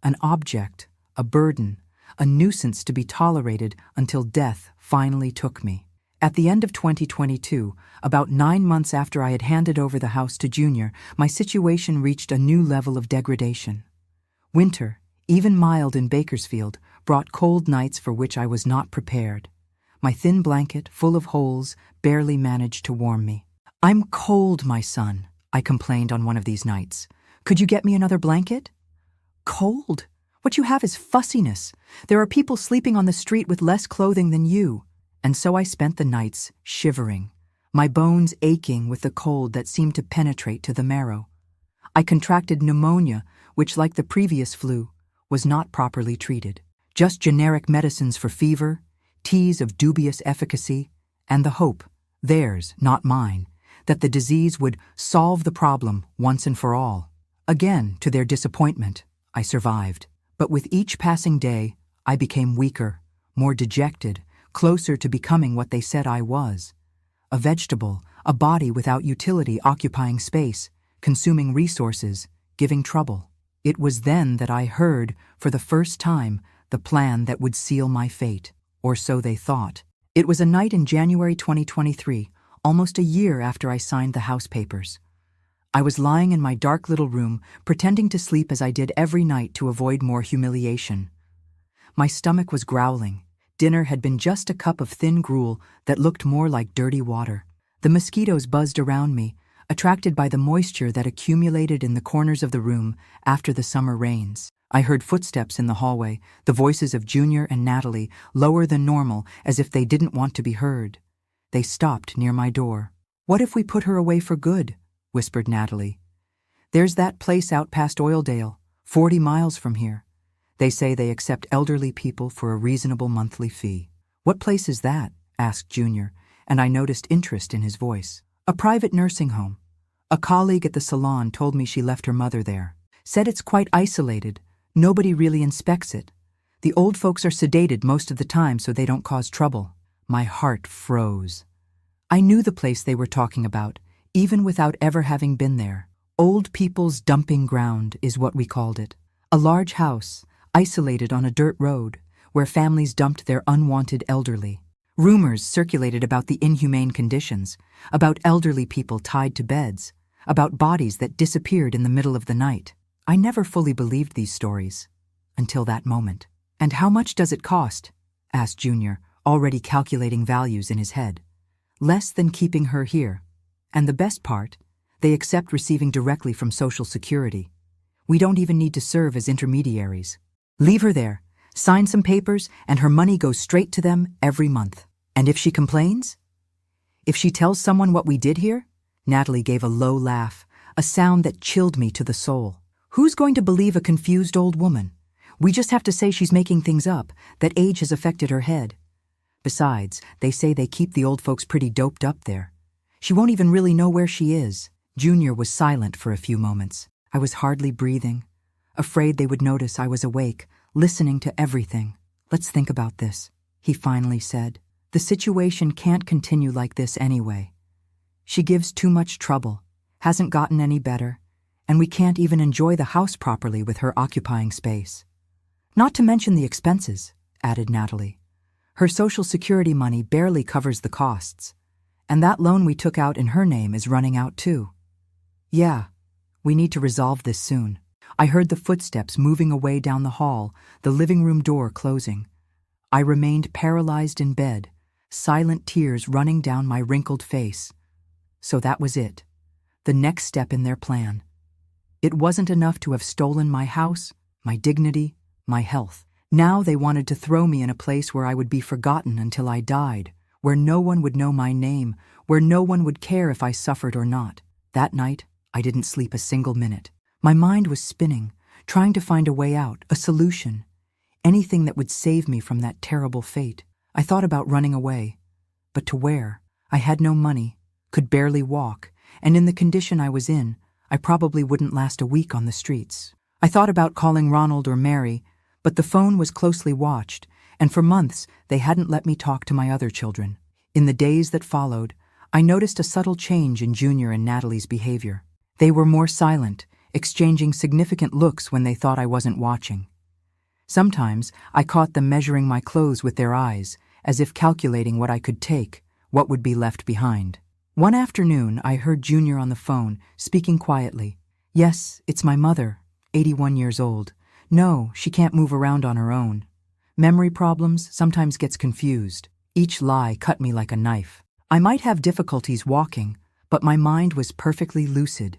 An object, a burden, a nuisance to be tolerated until death finally took me. At the end of 2022, about 9 months after I had handed over the house to Junior, my situation reached a new level of degradation. Winter, even mild in Bakersfield, brought cold nights for which I was not prepared. My thin blanket, full of holes, barely managed to warm me. "I'm cold, my son," I complained on one of these nights. "Could you get me another blanket?" "Cold? What you have is fussiness. There are people sleeping on the street with less clothing than you." And so I spent the nights shivering, my bones aching with the cold that seemed to penetrate to the marrow. I contracted pneumonia, which, like the previous flu, was not properly treated. Just generic medicines for fever, teas of dubious efficacy, and the hope, theirs, not mine, that the disease would solve the problem once and for all. Again, to their disappointment, I survived. But with each passing day, I became weaker, more dejected, closer to becoming what they said I was. A vegetable, a body without utility occupying space, consuming resources, giving trouble. It was then that I heard, for the first time, the plan that would seal my fate, or so they thought. It was a night in January 2023, almost a year after I signed the house papers. I was lying in my dark little room, pretending to sleep as I did every night to avoid more humiliation. My stomach was growling. Dinner had been just a cup of thin gruel that looked more like dirty water. The mosquitoes buzzed around me, attracted by the moisture that accumulated in the corners of the room after the summer rains. I heard footsteps in the hallway, the voices of Junior and Natalie, lower than normal, as if they didn't want to be heard. They stopped near my door. "What if we put her away for good?" whispered Natalie. "There's that place out past Oildale, 40 miles from here. They say they accept elderly people for a reasonable monthly fee." "What place is that?" asked Junior, and I noticed interest in his voice. "A private nursing home. A colleague at the salon told me she left her mother there. Said it's quite isolated. Nobody really inspects it. The old folks are sedated most of the time so they don't cause trouble." My heart froze. I knew the place they were talking about, even without ever having been there. Old people's dumping ground is what we called it. A large house, isolated on a dirt road, where families dumped their unwanted elderly. Rumors circulated about the inhumane conditions, about elderly people tied to beds, about bodies that disappeared in the middle of the night. I never fully believed these stories, until that moment. "And how much does it cost?" asked Junior, already calculating values in his head. "Less than keeping her here. And the best part, they accept receiving directly from Social Security. We don't even need to serve as intermediaries. Leave her there, sign some papers, and her money goes straight to them every month. And if she complains? If she tells someone what we did here?" Natalie gave a low laugh, a sound that chilled me to the soul. "Who's going to believe a confused old woman? We just have to say she's making things up, that age has affected her head. Besides, they say they keep the old folks pretty doped up there. She won't even really know where she is." Junior was silent for a few moments. I was hardly breathing, afraid they would notice I was awake, listening to everything. "Let's think about this," he finally said. "The situation can't continue like this anyway. She gives too much trouble, hasn't gotten any better, and we can't even enjoy the house properly with her occupying space. Not to mention the expenses," added Natalie. "Her Social Security money barely covers the costs, and that loan we took out in her name is running out too. Yeah, we need to resolve this soon." I heard the footsteps moving away down the hall, the living room door closing. I remained paralyzed in bed, silent tears running down my wrinkled face. So that was it, the next step in their plan. It wasn't enough to have stolen my house, my dignity, my health. Now they wanted to throw me in a place where I would be forgotten until I died, where no one would know my name, where no one would care if I suffered or not. That night, I didn't sleep a single minute. My mind was spinning, trying to find a way out, a solution, anything that would save me from that terrible fate. I thought about running away, but to where? I had no money, could barely walk, and in the condition I was in, I probably wouldn't last a week on the streets. I thought about calling Ronald or Mary, but the phone was closely watched, and for months they hadn't let me talk to my other children. In the days that followed, I noticed a subtle change in Junior and Natalie's behavior. They were more silent, exchanging significant looks when they thought I wasn't watching. Sometimes I caught them measuring my clothes with their eyes, as if calculating what I could take, what would be left behind. One afternoon, I heard Junior on the phone, speaking quietly. "Yes, it's my mother, 81 years old. No, she can't move around on her own. Memory problems, sometimes gets confused." Each lie cut me like a knife. I might have difficulties walking, but my mind was perfectly lucid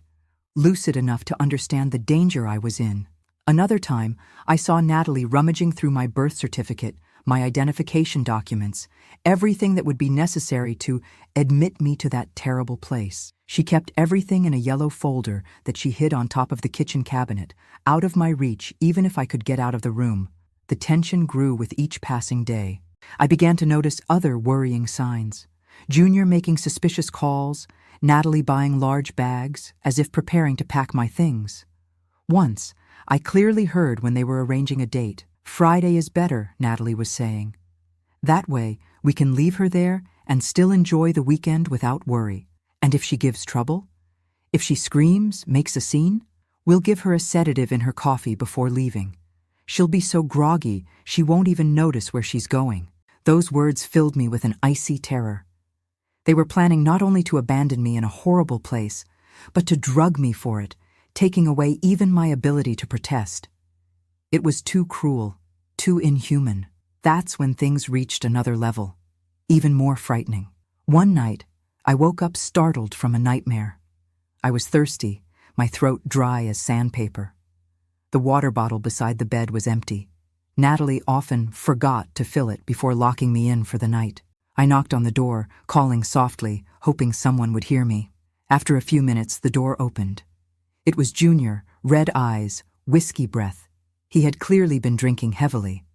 enough to understand the danger I was in. Another time, I saw Natalie rummaging through my birth certificate, my identification documents, everything that would be necessary to admit me to that terrible place. She kept everything in a yellow folder that she hid on top of the kitchen cabinet, out of my reach even if I could get out of the room. The tension grew with each passing day. I began to notice other worrying signs. Junior making suspicious calls, Natalie buying large bags, as if preparing to pack my things. Once, I clearly heard when they were arranging a date. "Friday is better," Natalie was saying. "That way, we can leave her there and still enjoy the weekend without worry. And if she gives trouble? If she screams, makes a scene? We'll give her a sedative in her coffee before leaving. She'll be so groggy, she won't even notice where she's going." Those words filled me with an icy terror. They were planning not only to abandon me in a horrible place, but to drug me for it, taking away even my ability to protest. It was too cruel, too inhuman. That's when things reached another level, even more frightening. One night, I woke up startled from a nightmare. I was thirsty, my throat dry as sandpaper. The water bottle beside the bed was empty. Natalie often forgot to fill it before locking me in for the night. I knocked on the door, calling softly, hoping someone would hear me. After a few minutes, the door opened. It was Junior, red eyes, whiskey breath. He had clearly been drinking heavily.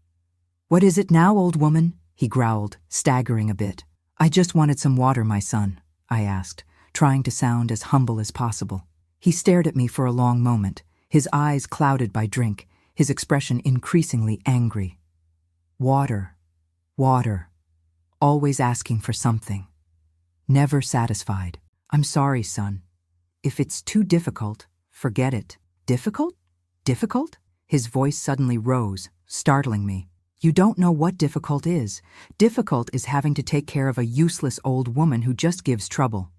"What is it now, old woman?" he growled, staggering a bit. "I just wanted some water, my son," I asked, trying to sound as humble as possible. He stared at me for a long moment, his eyes clouded by drink, his expression increasingly angry. Water, water, always asking for something. Never satisfied. "I'm sorry, son. If it's too difficult, forget it." "Difficult? Difficult?" His voice suddenly rose, startling me. "You don't know what difficult is. Difficult is having to take care of a useless old woman who just gives trouble.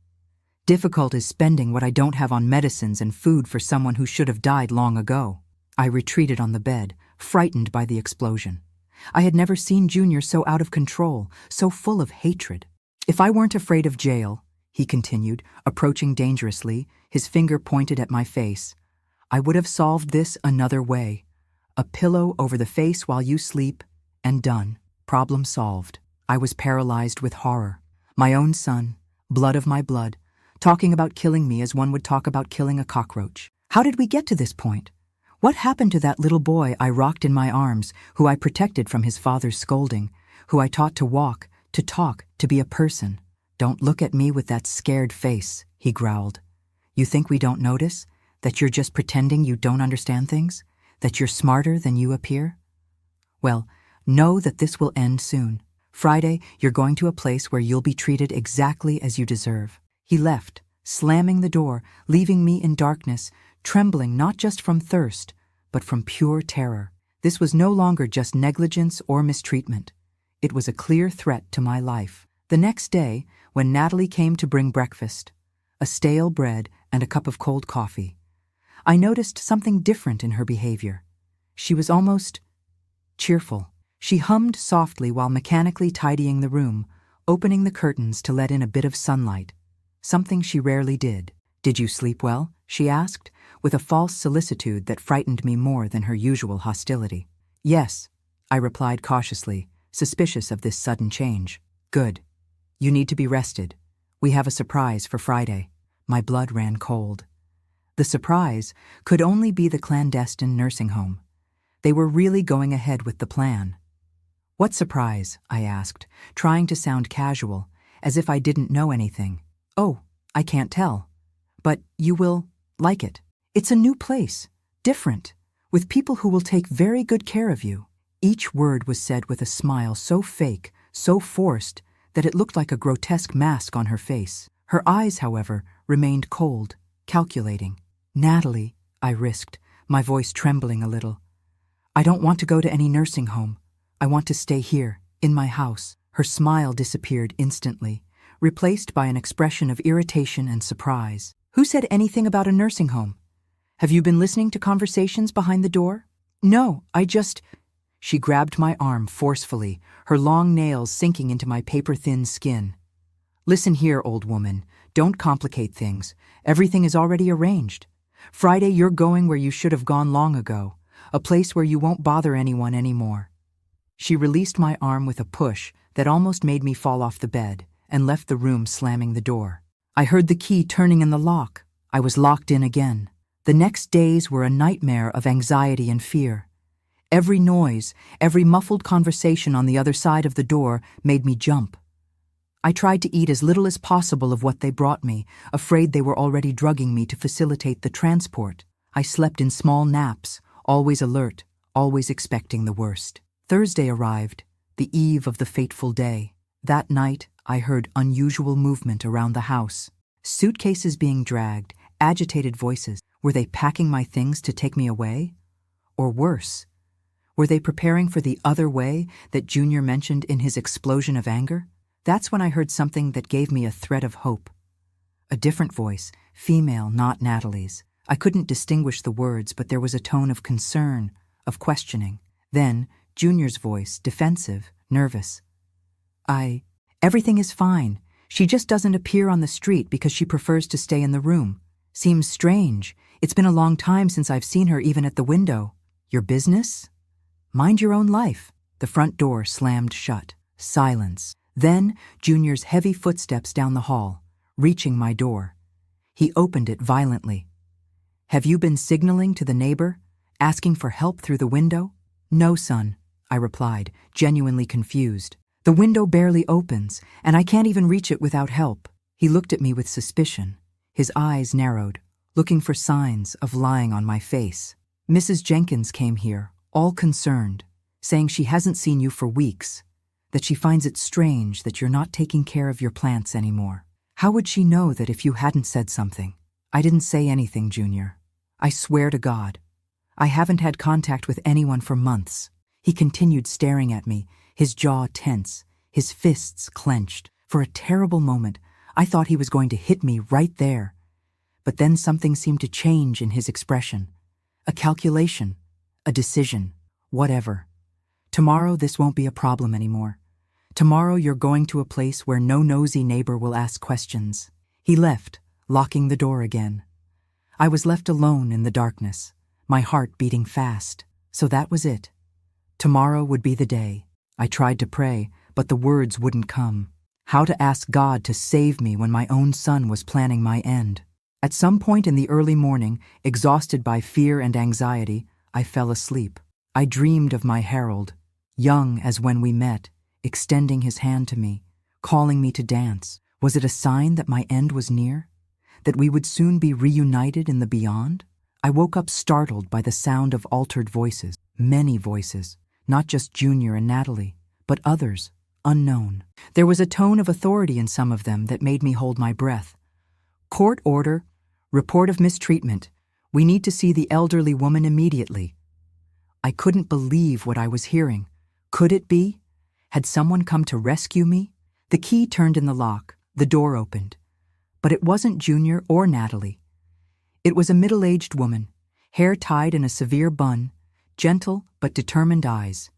Difficult is spending what I don't have on medicines and food for someone who should have died long ago." I retreated on the bed, frightened by the explosion. I had never seen Junior so out of control, so full of hatred. "If I weren't afraid of jail," he continued, approaching dangerously, his finger pointed at my face, "I would have solved this another way. A pillow over the face while you sleep, and done. Problem solved." I was paralyzed with horror. My own son, blood of my blood, talking about killing me as one would talk about killing a cockroach. How did we get to this point? What happened to that little boy I rocked in my arms, who I protected from his father's scolding, who I taught to walk, to talk, to be a person? "Don't look at me with that scared face," he growled. "You think we don't notice? That you're just pretending you don't understand things? That you're smarter than you appear? Well, know that this will end soon. Friday, you're going to a place where you'll be treated exactly as you deserve." He left, slamming the door, leaving me in darkness, trembling not just from thirst, but from pure terror. This was no longer just negligence or mistreatment. It was a clear threat to my life. The next day, when Natalie came to bring breakfast, a stale bread and a cup of cold coffee, I noticed something different in her behavior. She was almost cheerful. She hummed softly while mechanically tidying the room, opening the curtains to let in a bit of sunlight, something she rarely did. "Did you sleep well?" she asked, with a false solicitude that frightened me more than her usual hostility. "Yes," I replied cautiously, suspicious of this sudden change. "Good. You need to be rested. We have a surprise for Friday." My blood ran cold. The surprise could only be the clandestine nursing home. They were really going ahead with the plan. "What surprise?" I asked, trying to sound casual, as if I didn't know anything. "Oh, I can't tell. But you will like it. It's a new place, different, with people who will take very good care of you." Each word was said with a smile so fake, so forced, that it looked like a grotesque mask on her face. Her eyes, however, remained cold, calculating. "Natalie," I risked, my voice trembling a little. "I don't want to go to any nursing home. I want to stay here, in my house." Her smile disappeared instantly, replaced by an expression of irritation and surprise. "Who said anything about a nursing home? Have you been listening to conversations behind the door?" "No, I just—" She grabbed my arm forcefully, her long nails sinking into my paper-thin skin. "Listen here, old woman. Don't complicate things. Everything is already arranged. Friday, you're going where you should have gone long ago, a place where you won't bother anyone anymore." She released my arm with a push that almost made me fall off the bed and left the room, slamming the door. I heard the key turning in the lock. I was locked in again. The next days were a nightmare of anxiety and fear. Every noise, every muffled conversation on the other side of the door made me jump. I tried to eat as little as possible of what they brought me, afraid they were already drugging me to facilitate the transport. I slept in small naps, always alert, always expecting the worst. Thursday arrived, the eve of the fateful day. That night, I heard unusual movement around the house. Suitcases being dragged, agitated voices. Were they packing my things to take me away? Or worse, were they preparing for the other way that Junior mentioned in his explosion of anger? That's when I heard something that gave me a thread of hope. A different voice, female, not Natalie's. I couldn't distinguish the words, but there was a tone of concern, of questioning. Then, Junior's voice, defensive, nervous. Everything is fine. She just doesn't appear on the street because she prefers to stay in the room. Seems strange. It's been a long time since I've seen her even at the window." "Your business? Mind your own life." The front door slammed shut. Silence. Then, Junior's heavy footsteps down the hall, reaching my door. He opened it violently. "Have you been signaling to the neighbor, asking for help through the window?" "No, son," I replied, genuinely confused. "The window barely opens, and I can't even reach it without help." He looked at me with suspicion. His eyes narrowed, looking for signs of lying on my face. "Mrs. Jenkins came here, all concerned, saying she hasn't seen you for weeks, that she finds it strange that you're not taking care of your plants anymore." "How would she know that if you hadn't said something?" "I didn't say anything, Junior. I swear to God. I haven't had contact with anyone for months." He continued staring at me, his jaw tense, his fists clenched. For a terrible moment, I thought he was going to hit me right there. But then something seemed to change in his expression. A calculation, a decision, whatever. "Tomorrow this won't be a problem anymore. Tomorrow you're going to a place where no nosy neighbor will ask questions." He left, locking the door again. I was left alone in the darkness, my heart beating fast. So that was it. Tomorrow would be the day. I tried to pray, but the words wouldn't come. How to ask God to save me when my own son was planning my end? At some point in the early morning, exhausted by fear and anxiety, I fell asleep. I dreamed of my Harold, young as when we met, extending his hand to me, calling me to dance. Was it a sign that my end was near? That we would soon be reunited in the beyond? I woke up startled by the sound of altered voices, many voices, not just Junior and Natalie, but others, unknown. There was a tone of authority in some of them that made me hold my breath. "Court order, report of mistreatment. We need to see the elderly woman immediately." I couldn't believe what I was hearing. Could it be? Had someone come to rescue me? The key turned in the lock, the door opened. But it wasn't Junior or Natalie. It was a middle-aged woman, hair tied in a severe bun, gentle but determined eyes.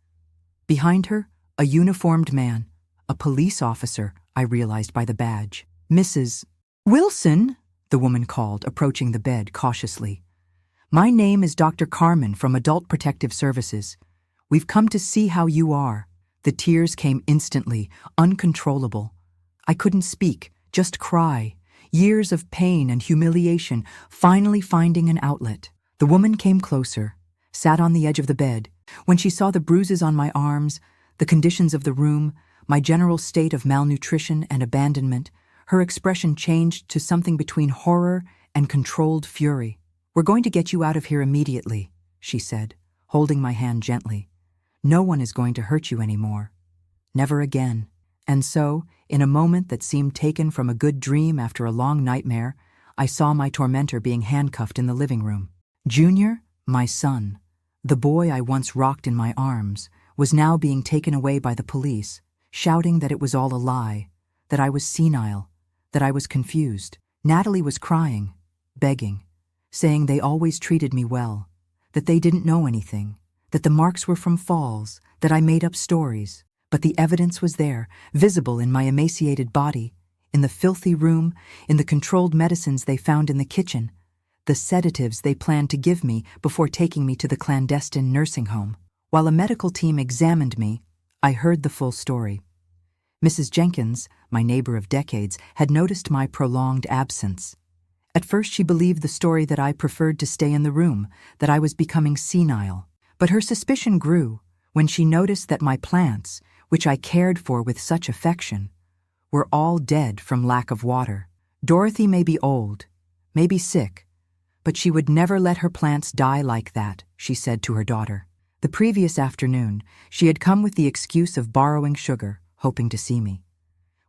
Behind her, a uniformed man, a police officer, I realized by the badge. "Mrs. Wilson," the woman called, approaching the bed cautiously. "My name is Dr. Carmen from Adult Protective Services. We've come to see how you are." The tears came instantly, uncontrollable. I couldn't speak, just cry. Years of pain and humiliation finally finding an outlet. The woman came closer, sat on the edge of the bed. When she saw the bruises on my arms, the conditions of the room, my general state of malnutrition and abandonment, her expression changed to something between horror and controlled fury. "We're going to get you out of here immediately," she said, holding my hand gently. "No one is going to hurt you anymore. Never again." And so, in a moment that seemed taken from a good dream after a long nightmare, I saw my tormentor being handcuffed in the living room. Junior, my son, the boy I once rocked in my arms, was now being taken away by the police, shouting that it was all a lie, that I was senile, that I was confused. Natalie was crying, begging, saying they always treated me well, that they didn't know anything, that the marks were from falls, that I made up stories. But the evidence was there, visible in my emaciated body, in the filthy room, in the controlled medicines they found in the kitchen, the sedatives they planned to give me before taking me to the clandestine nursing home. While a medical team examined me, I heard the full story. Mrs. Jenkins, my neighbor of decades, had noticed my prolonged absence. At first she believed the story that I preferred to stay in the room, that I was becoming senile. But her suspicion grew when she noticed that my plants, which I cared for with such affection, were all dead from lack of water. Dorothy may be old, may be sick, but she would never let her plants die like that, she said to her daughter. The previous afternoon, she had come with the excuse of borrowing sugar, hoping to see me.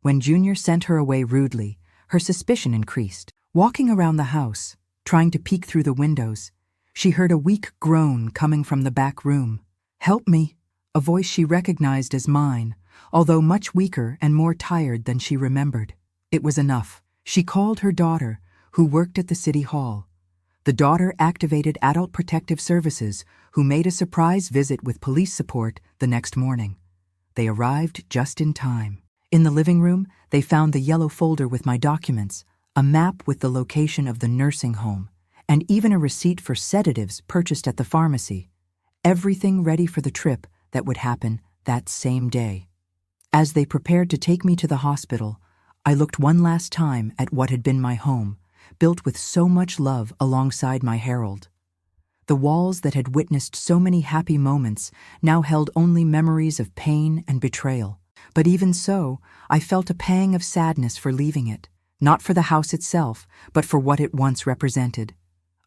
When Junior sent her away rudely, her suspicion increased. Walking around the house, trying to peek through the windows, she heard a weak groan coming from the back room. "Help me," a voice she recognized as mine, although much weaker and more tired than she remembered. It was enough. She called her daughter, who worked at the city hall. The daughter activated Adult Protective Services, who made a surprise visit with police support the next morning. They arrived just in time. In the living room, they found the yellow folder with my documents, a map with the location of the nursing home, and even a receipt for sedatives purchased at the pharmacy. Everything ready for the trip that would happen that same day. As they prepared to take me to the hospital, I looked one last time at what had been my home, built with so much love alongside my Harold. The walls that had witnessed so many happy moments now held only memories of pain and betrayal. But even so, I felt a pang of sadness for leaving it, not for the house itself, but for what it once represented.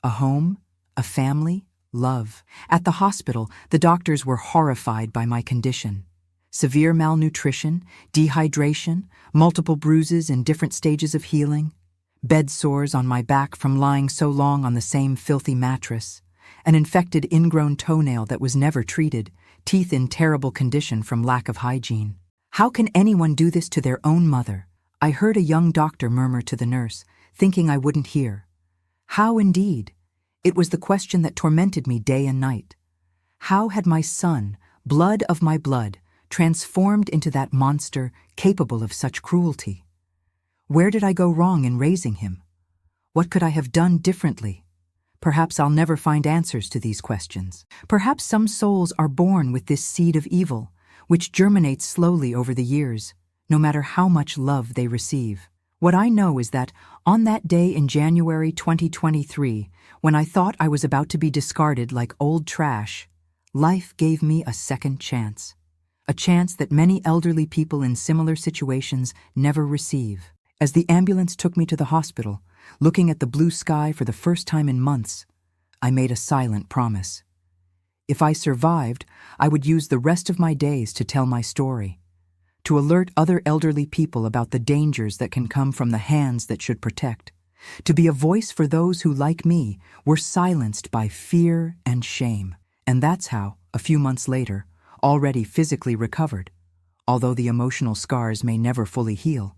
A home, a family, love. At the hospital, the doctors were horrified by my condition. Severe malnutrition, dehydration, multiple bruises in different stages of healing, bed sores on my back from lying so long on the same filthy mattress, an infected ingrown toenail that was never treated, teeth in terrible condition from lack of hygiene. How can anyone do this to their own mother? I heard a young doctor murmur to the nurse, thinking I wouldn't hear. How indeed? It was the question that tormented me day and night. How had my son, blood of my blood, transformed into that monster capable of such cruelty? Where did I go wrong in raising him? What could I have done differently? Perhaps I'll never find answers to these questions. Perhaps some souls are born with this seed of evil, which germinates slowly over the years, no matter how much love they receive. What I know is that on that day in January 2023, when I thought I was about to be discarded like old trash, life gave me a second chance. A chance that many elderly people in similar situations never receive. As the ambulance took me to the hospital, looking at the blue sky for the first time in months, I made a silent promise. If I survived, I would use the rest of my days to tell my story, to alert other elderly people about the dangers that can come from the hands that should protect, to be a voice for those who, like me, were silenced by fear and shame. And that's how, a few months later, already physically recovered, although the emotional scars may never fully heal,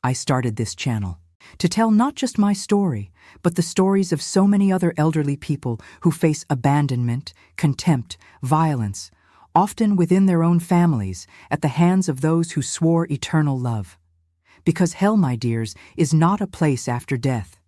I started this channel. to tell not just my story, but the stories of so many other elderly people who face abandonment, contempt, violence, often within their own families, at the hands of those who swore eternal love. Because hell, my dears, is not a place after death.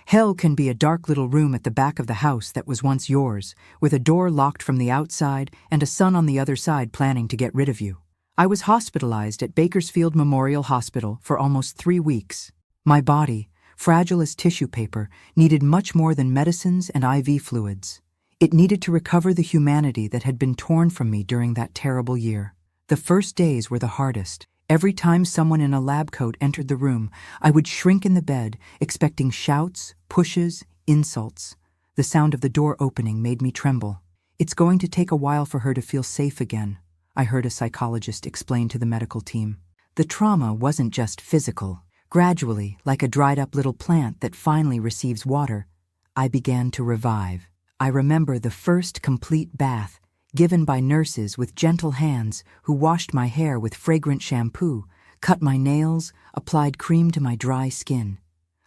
Hell can be a dark little room at the back of the house that was once yours, with a door locked from the outside and a son on the other side planning to get rid of you. I was hospitalized at Bakersfield Memorial Hospital for almost 3 weeks. My body, fragile as tissue paper, needed much more than medicines and IV fluids. It needed to recover the humanity that had been torn from me during that terrible year. The first days were the hardest. Every time someone in a lab coat entered the room, I would shrink in the bed, expecting shouts, pushes, insults. The sound of the door opening made me tremble. "It's going to take a while for her to feel safe again," I heard a psychologist explain to the medical team. The trauma wasn't just physical. Gradually, like a dried-up little plant that finally receives water, I began to revive. I remember the first complete bath, given by nurses with gentle hands who washed my hair with fragrant shampoo, cut my nails, applied cream to my dry skin.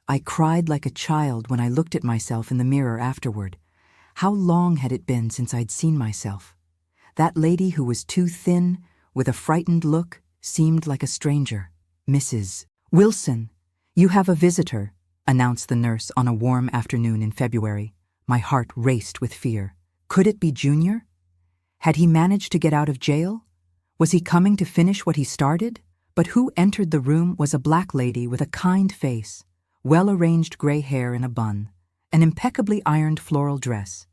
I cried like a child when I looked at myself in the mirror afterward. How long had it been since I'd seen myself? That lady who was too thin, with a frightened look, seemed like a stranger. "Mrs. Wilson, you have a visitor," announced the nurse on a warm afternoon in February. My heart raced with fear. Could it be Junior? Had he managed to get out of jail? Was he coming to finish what he started? But who entered the room was a black lady with a kind face, well-arranged gray hair in a bun, an impeccably ironed floral dress.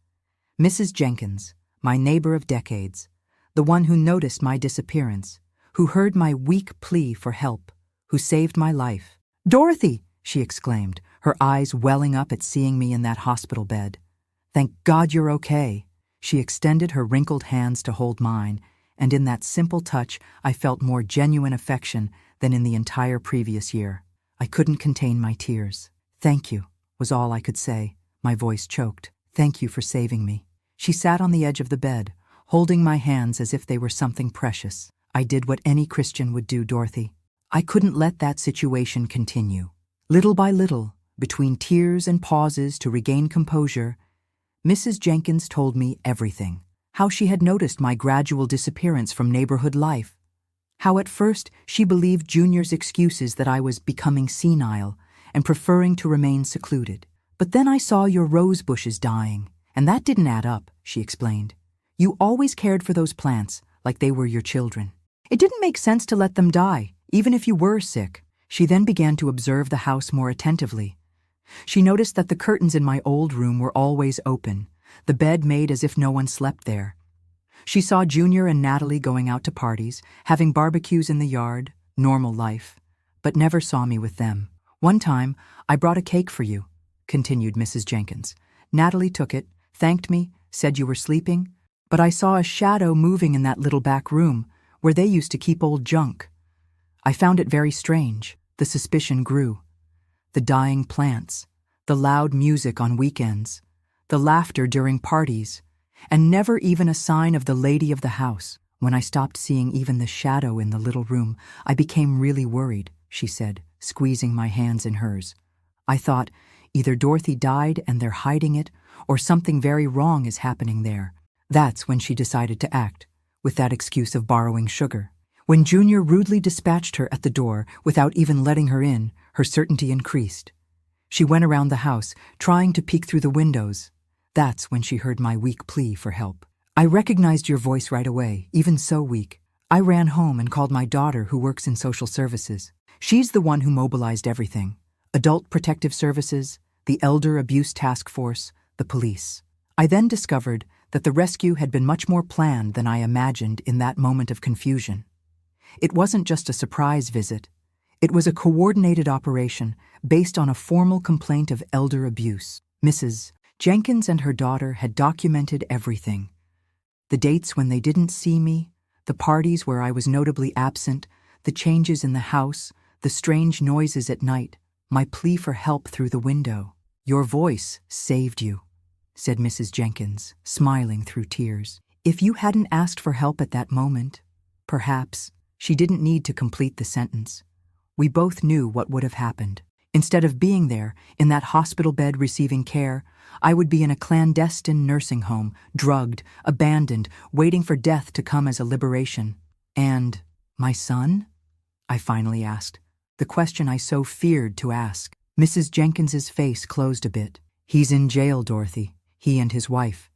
Mrs. Jenkins, my neighbor of decades, the one who noticed my disappearance, who heard my weak plea for help, who saved my life. "Dorothy!" she exclaimed, her eyes welling up at seeing me in that hospital bed. "Thank God you're okay." She extended her wrinkled hands to hold mine, and in that simple touch I felt more genuine affection than in the entire previous year. I couldn't contain my tears. "Thank you," was all I could say. My voice choked. "Thank you for saving me." She sat on the edge of the bed, holding my hands as if they were something precious. "I did what any Christian would do, Dorothy. I couldn't let that situation continue." Little by little, between tears and pauses to regain composure, Mrs. Jenkins told me everything. How she had noticed my gradual disappearance from neighborhood life. How at first she believed Junior's excuses that I was becoming senile and preferring to remain secluded. "But then I saw your rose bushes dying, and that didn't add up," she explained. "You always cared for those plants like they were your children. It didn't make sense to let them die, even if you were sick." She then began to observe the house more attentively. She noticed that the curtains in my old room were always open, the bed made as if no one slept there. She saw Junior and Natalie going out to parties, having barbecues in the yard, normal life, but never saw me with them. "One time, I brought a cake for you," continued Mrs. Jenkins. "Natalie took it, thanked me, said you were sleeping, but I saw a shadow moving in that little back room where they used to keep old junk. I found it very strange. The suspicion grew. The dying plants, the loud music on weekends, the laughter during parties, and never even a sign of the lady of the house. When I stopped seeing even the shadow in the little room, I became really worried," she said, squeezing my hands in hers. "I thought, either Dorothy died and they're hiding it, or something very wrong is happening there." That's when she decided to act, with that excuse of borrowing sugar. When Junior rudely dispatched her at the door without even letting her in, her certainty increased. She went around the house, trying to peek through the windows. That's when she heard my weak plea for help. "I recognized your voice right away, even so weak. I ran home and called my daughter who works in social services. She's the one who mobilized everything. Adult Protective Services, the Elder Abuse Task Force, the police. I then discovered that the rescue had been much more planned than I imagined in that moment of confusion. It wasn't just a surprise visit. It was a coordinated operation based on a formal complaint of elder abuse. Mrs. Jenkins and her daughter had documented everything. The dates when they didn't see me, the parties where I was notably absent, the changes in the house, the strange noises at night, my plea for help through the window. "Your voice saved you," said Mrs. Jenkins, smiling through tears. "If you hadn't asked for help at that moment, perhaps..." She didn't need to complete the sentence. We both knew what would have happened. Instead of being there, in that hospital bed receiving care, I would be in a clandestine nursing home, drugged, abandoned, waiting for death to come as a liberation. And my son? I finally asked, the question I so feared to ask. Mrs. Jenkins's face closed a bit. He's in jail, Dorothy, he and his wife.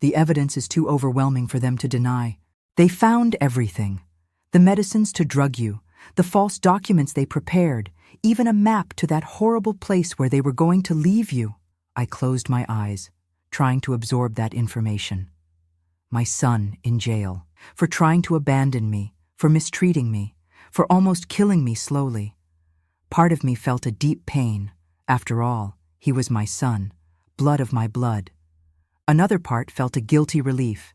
The evidence is too overwhelming for them to deny. They found everything. The medicines to drug you, the false documents they prepared, even a map to that horrible place where they were going to leave you. I closed my eyes, trying to absorb that information. My son in jail, for trying to abandon me, for mistreating me, for almost killing me slowly. Part of me felt a deep pain. After all, he was my son, blood of my blood. Another part felt a guilty relief.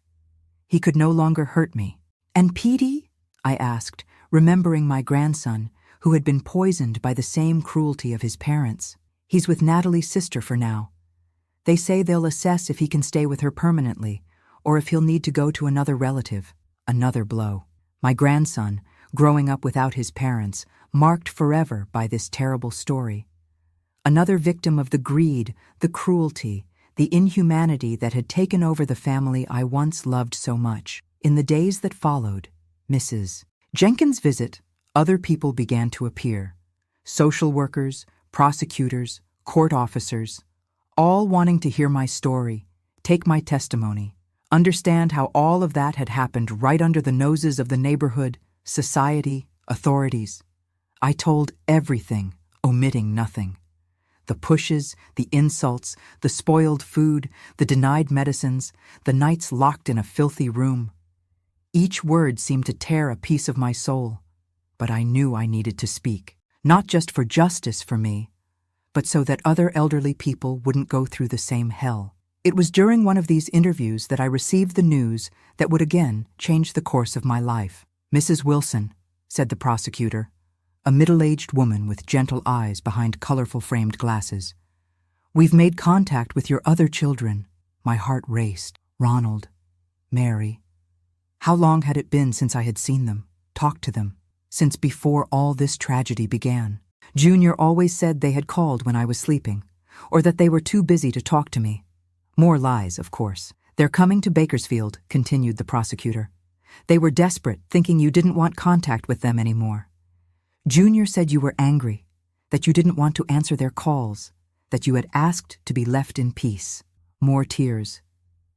He could no longer hurt me. And Petey? I asked, remembering my grandson, who had been poisoned by the same cruelty of his parents. He's with Natalie's sister for now. They say they'll assess if he can stay with her permanently, or if he'll need to go to another relative. Another blow. My grandson, growing up without his parents, marked forever by this terrible story. Another victim of the greed, the cruelty, the inhumanity that had taken over the family I once loved so much. In the days that followed, Mrs. Jenkins' visit, other people began to appear. Social workers, prosecutors, court officers, all wanting to hear my story, take my testimony, understand how all of that had happened right under the noses of the neighborhood, society, authorities. I told everything, omitting nothing. The pushes, the insults, the spoiled food, the denied medicines, the nights locked in a filthy room. Each word seemed to tear a piece of my soul, but I knew I needed to speak, not just for justice for me, but so that other elderly people wouldn't go through the same hell. It was during one of these interviews that I received the news that would again change the course of my life. Mrs. Wilson, said the prosecutor, a middle-aged woman with gentle eyes behind colorful framed glasses. We've made contact with your other children. My heart raced. Ronald, Mary. How long had it been since I had seen them, talked to them, since before all this tragedy began? Junior always said they had called when I was sleeping, or that they were too busy to talk to me. More lies, of course. They're coming to Bakersfield, continued the prosecutor. They were desperate, thinking you didn't want contact with them anymore. Junior said you were angry, that you didn't want to answer their calls, that you had asked to be left in peace. More tears,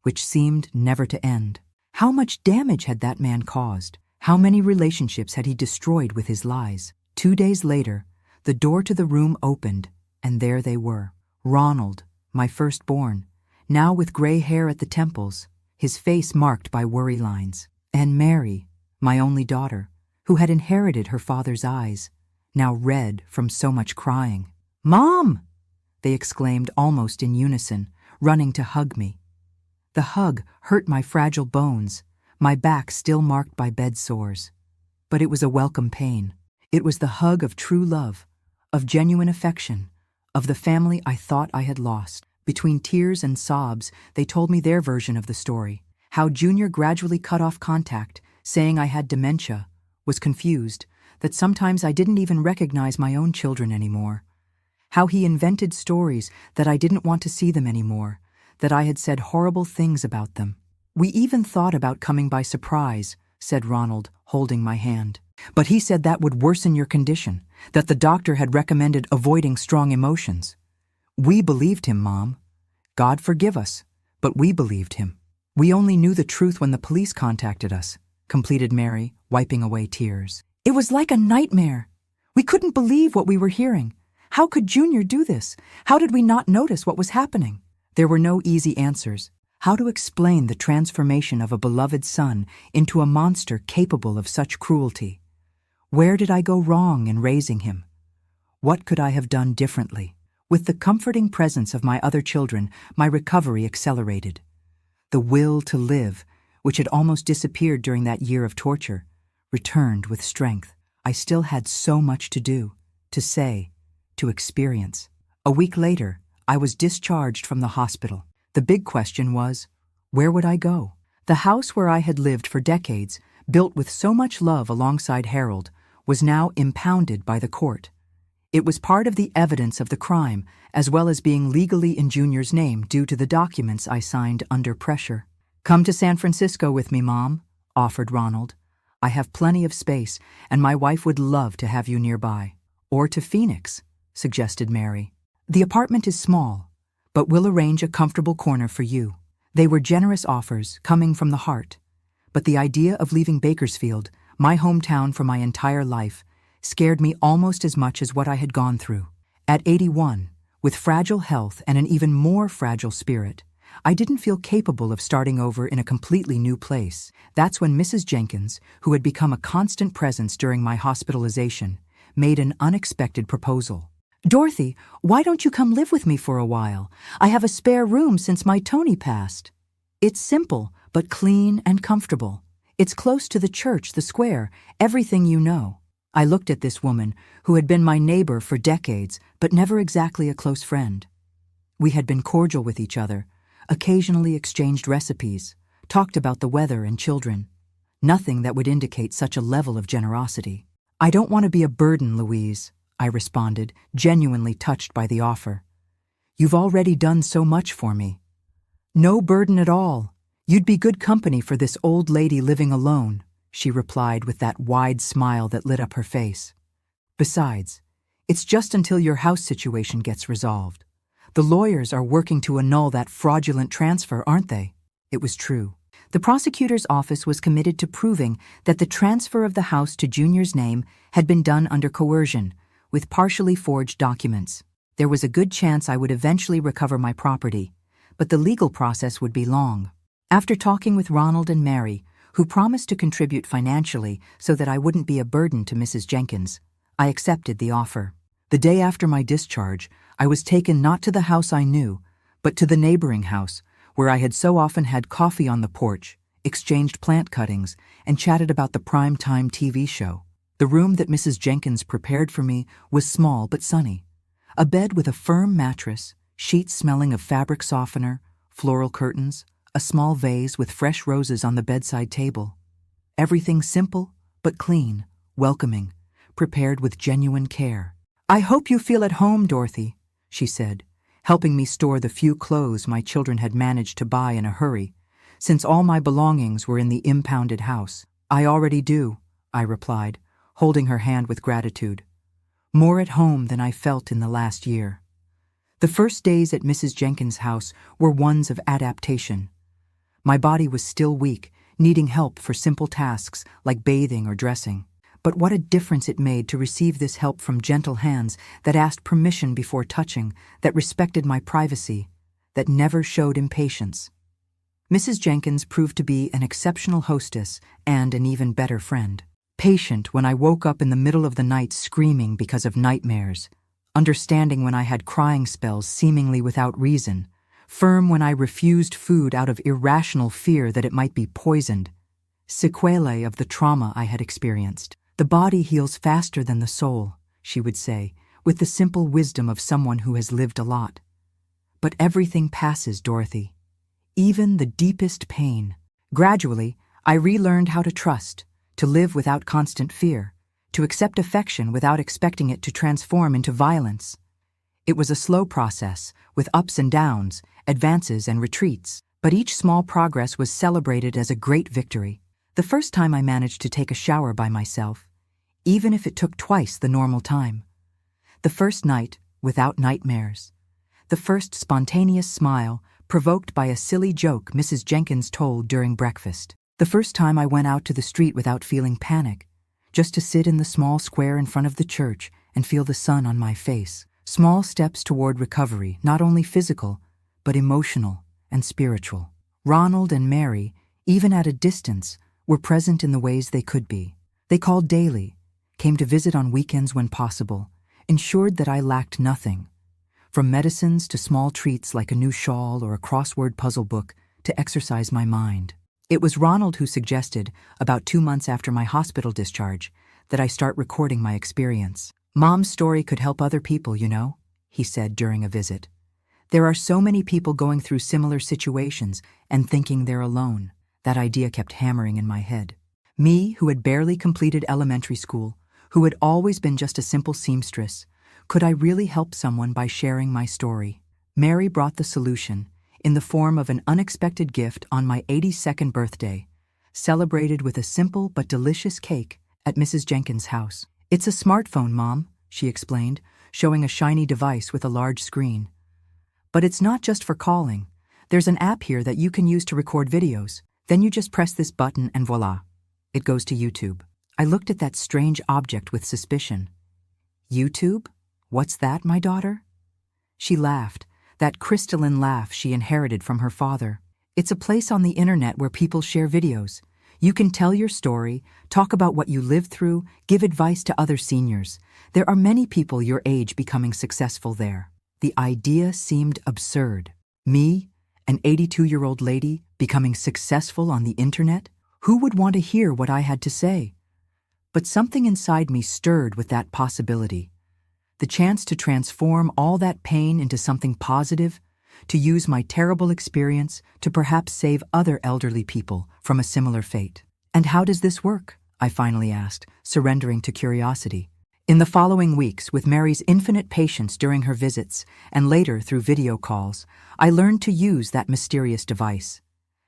which seemed never to end. How much damage had that man caused? How many relationships had he destroyed with his lies? 2 days later, the door to the room opened, and there they were. Ronald, my firstborn, now with gray hair at the temples, his face marked by worry lines. And Mary, my only daughter, who had inherited her father's eyes, now red from so much crying. "Mom!" they exclaimed almost in unison, running to hug me. The hug hurt my fragile bones, my back still marked by bed sores. But it was a welcome pain. It was the hug of true love, of genuine affection, of the family I thought I had lost. Between tears and sobs, they told me their version of the story, how Junior gradually cut off contact, saying I had dementia, was confused, that sometimes I didn't even recognize my own children anymore. How he invented stories that I didn't want to see them anymore, that I had said horrible things about them. We even thought about coming by surprise, said Ronald, holding my hand. But he said that would worsen your condition, that the doctor had recommended avoiding strong emotions. We believed him, Mom. God forgive us, but we believed him. We only knew the truth when the police contacted us, completed Mary, wiping away tears. It was like a nightmare. We couldn't believe what we were hearing. How could Junior do this? How did we not notice what was happening? There were no easy answers. How to explain the transformation of a beloved son into a monster capable of such cruelty? Where did I go wrong in raising him? What could I have done differently? With the comforting presence of my other children, my recovery accelerated. The will to live, which had almost disappeared during that year of torture, returned with strength. I still had so much to do, to say, to experience. A week later, I was discharged from the hospital. The big question was, where would I go? The house where I had lived for decades, built with so much love alongside Harold, was now impounded by the court. It was part of the evidence of the crime, as well as being legally in Junior's name due to the documents I signed under pressure. "Come to San Francisco with me, Mom," offered Ronald. "I have plenty of space, and my wife would love to have you nearby." "Or to Phoenix," suggested Mary. "The apartment is small, but we'll arrange a comfortable corner for you." They were generous offers, coming from the heart. But the idea of leaving Bakersfield, my hometown for my entire life, scared me almost as much as what I had gone through. At 81, with fragile health and an even more fragile spirit, I didn't feel capable of starting over in a completely new place. That's when Mrs. Jenkins, who had become a constant presence during my hospitalization, made an unexpected proposal. "Dorothy, why don't you come live with me for a while? I have a spare room since my Tony passed. It's simple, but clean and comfortable. It's close to the church, the square, everything you know." I looked at this woman, who had been my neighbor for decades, but never exactly a close friend. We had been cordial with each other, occasionally exchanged recipes, talked about the weather and children. Nothing that would indicate such a level of generosity. "I don't want to be a burden, Louise," I responded, genuinely touched by the offer. "You've already done so much for me." "No burden at all. You'd be good company for this old lady living alone," she replied with that wide smile that lit up her face. "Besides, it's just until your house situation gets resolved. The lawyers are working to annul that fraudulent transfer, aren't they?" It was true. The prosecutor's office was committed to proving that the transfer of the house to Junior's name had been done under coercion, with partially forged documents. There was a good chance I would eventually recover my property, but the legal process would be long. After talking with Ronald and Mary, who promised to contribute financially so that I wouldn't be a burden to Mrs. Jenkins, I accepted the offer. The day after my discharge, I was taken not to the house I knew, but to the neighboring house, where I had so often had coffee on the porch, exchanged plant cuttings, and chatted about the prime-time TV show. The room that Mrs. Jenkins prepared for me was small but sunny. A bed with a firm mattress, sheets smelling of fabric softener, floral curtains, a small vase with fresh roses on the bedside table. Everything simple but clean, welcoming, prepared with genuine care. "I hope you feel at home, Dorothy," she said, helping me store the few clothes my children had managed to buy in a hurry, since all my belongings were in the impounded house. "I already do," I replied, holding her hand with gratitude. "More at home than I felt in the last year." The first days at Mrs. Jenkins' house were ones of adaptation. My body was still weak, needing help for simple tasks like bathing or dressing. But what a difference it made to receive this help from gentle hands that asked permission before touching, that respected my privacy, that never showed impatience. Mrs. Jenkins proved to be an exceptional hostess and an even better friend. Patient when I woke up in the middle of the night screaming because of nightmares, understanding when I had crying spells seemingly without reason, firm when I refused food out of irrational fear that it might be poisoned, sequelae of the trauma I had experienced. "The body heals faster than the soul," she would say, with the simple wisdom of someone who has lived a lot. "But everything passes, Dorothy. Even the deepest pain." Gradually, I relearned how to trust, to live without constant fear, to accept affection without expecting it to transform into violence. It was a slow process, with ups and downs, advances and retreats, but each small progress was celebrated as a great victory. The first time I managed to take a shower by myself, even if it took twice the normal time. The first night without nightmares. The first spontaneous smile provoked by a silly joke Mrs. Jenkins told during breakfast. The first time I went out to the street without feeling panic, just to sit in the small square in front of the church and feel the sun on my face. Small steps toward recovery, not only physical, but emotional and spiritual. Ronald and Mary, even at a distance, were present in the ways they could be. They called daily, came to visit on weekends when possible, ensured that I lacked nothing, from medicines to small treats like a new shawl or a crossword puzzle book to exercise my mind. It was Ronald who suggested, about 2 months after my hospital discharge, that I start recording my experience. "Mom's story could help other people, you know," he said during a visit. "There are so many people going through similar situations and thinking they're alone." That idea kept hammering in my head. Me, who had barely completed elementary school, who had always been just a simple seamstress, Could I really help someone by sharing my story? Mary brought the solution in the form of an unexpected gift on my 82nd birthday, celebrated with a simple but delicious cake at Mrs. Jenkins' house. "It's a smartphone, Mom," she explained, showing a shiny device with a large screen. "But it's not just for calling. There's an app here that you can use to record videos. Then you just press this button and voila, it goes to YouTube." I looked at that strange object with suspicion. "YouTube? What's that, my daughter?" She laughed, that crystalline laugh she inherited from her father. "It's a place on the internet where people share videos. You can tell your story, talk about what you lived through, give advice to other seniors. There are many people your age becoming successful there." The idea seemed absurd. Me, an 82-year-old lady, becoming successful on the internet? Who would want to hear what I had to say? But something inside me stirred with that possibility. The chance to transform all that pain into something positive, to use my terrible experience to perhaps save other elderly people from a similar fate. "And how does this work?" I finally asked, surrendering to curiosity. In the following weeks, with Mary's infinite patience during her visits and later through video calls, I learned to use that mysterious device.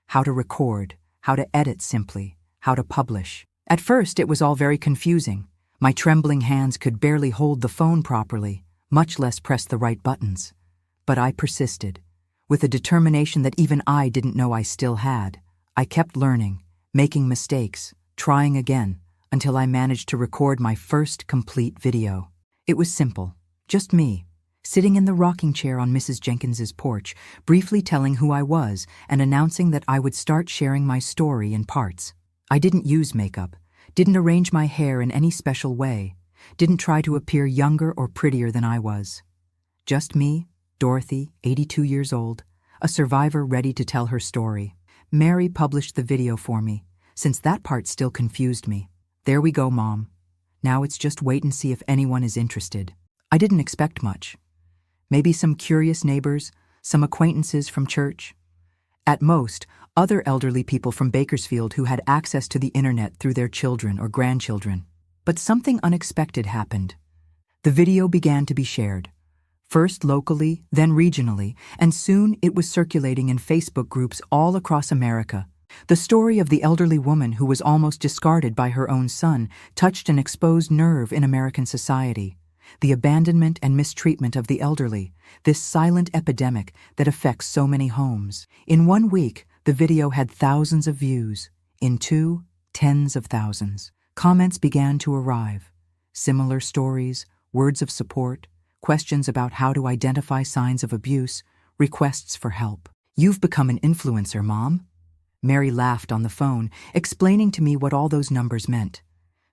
How to record, how to edit simply, how to publish. At first, it was all very confusing. My trembling hands could barely hold the phone properly, much less press the right buttons. But I persisted. With a determination that even I didn't know I still had, I kept learning, making mistakes, trying again, until I managed to record my first complete video. It was simple, just me, sitting in the rocking chair on Mrs. Jenkins's porch, briefly telling who I was and announcing that I would start sharing my story in parts. I didn't use makeup, didn't arrange my hair in any special way, didn't try to appear younger or prettier than I was. Just me, Dorothy, 82 years old, a survivor ready to tell her story. Mary published the video for me, since that part still confused me. "There we go, Mom. Now it's just wait and see if anyone is interested." I didn't expect much. Maybe some curious neighbors, some acquaintances from church. At most, other elderly people from Bakersfield who had access to the internet through their children or grandchildren. But something unexpected happened. The video began to be shared. First locally, then regionally, and soon it was circulating in Facebook groups all across America. The story of the elderly woman who was almost discarded by her own son touched an exposed nerve in American society. The abandonment and mistreatment of the elderly, this silent epidemic that affects so many homes. In 1 week, the video had thousands of views. In 2, tens of thousands. Comments began to arrive. Similar stories, words of support, questions about how to identify signs of abuse, requests for help. "You've become an influencer, Mom." Mary laughed on the phone, explaining to me what all those numbers meant.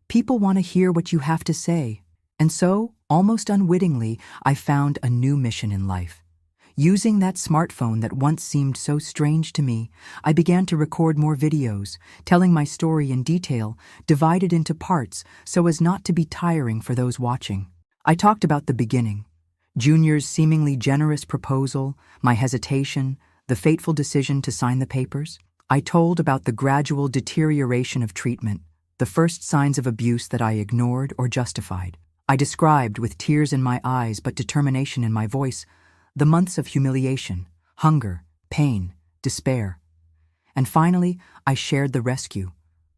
"People want to hear what you have to say." And so, almost unwittingly, I found a new mission in life. Using that smartphone that once seemed so strange to me, I began to record more videos, telling my story in detail, divided into parts so as not to be tiring for those watching. I talked about the beginning, Junior's seemingly generous proposal, my hesitation, the fateful decision to sign the papers. I told about the gradual deterioration of treatment, the first signs of abuse that I ignored or justified. I described, with tears in my eyes but determination in my voice, the months of humiliation, hunger, pain, despair. And finally, I shared the rescue,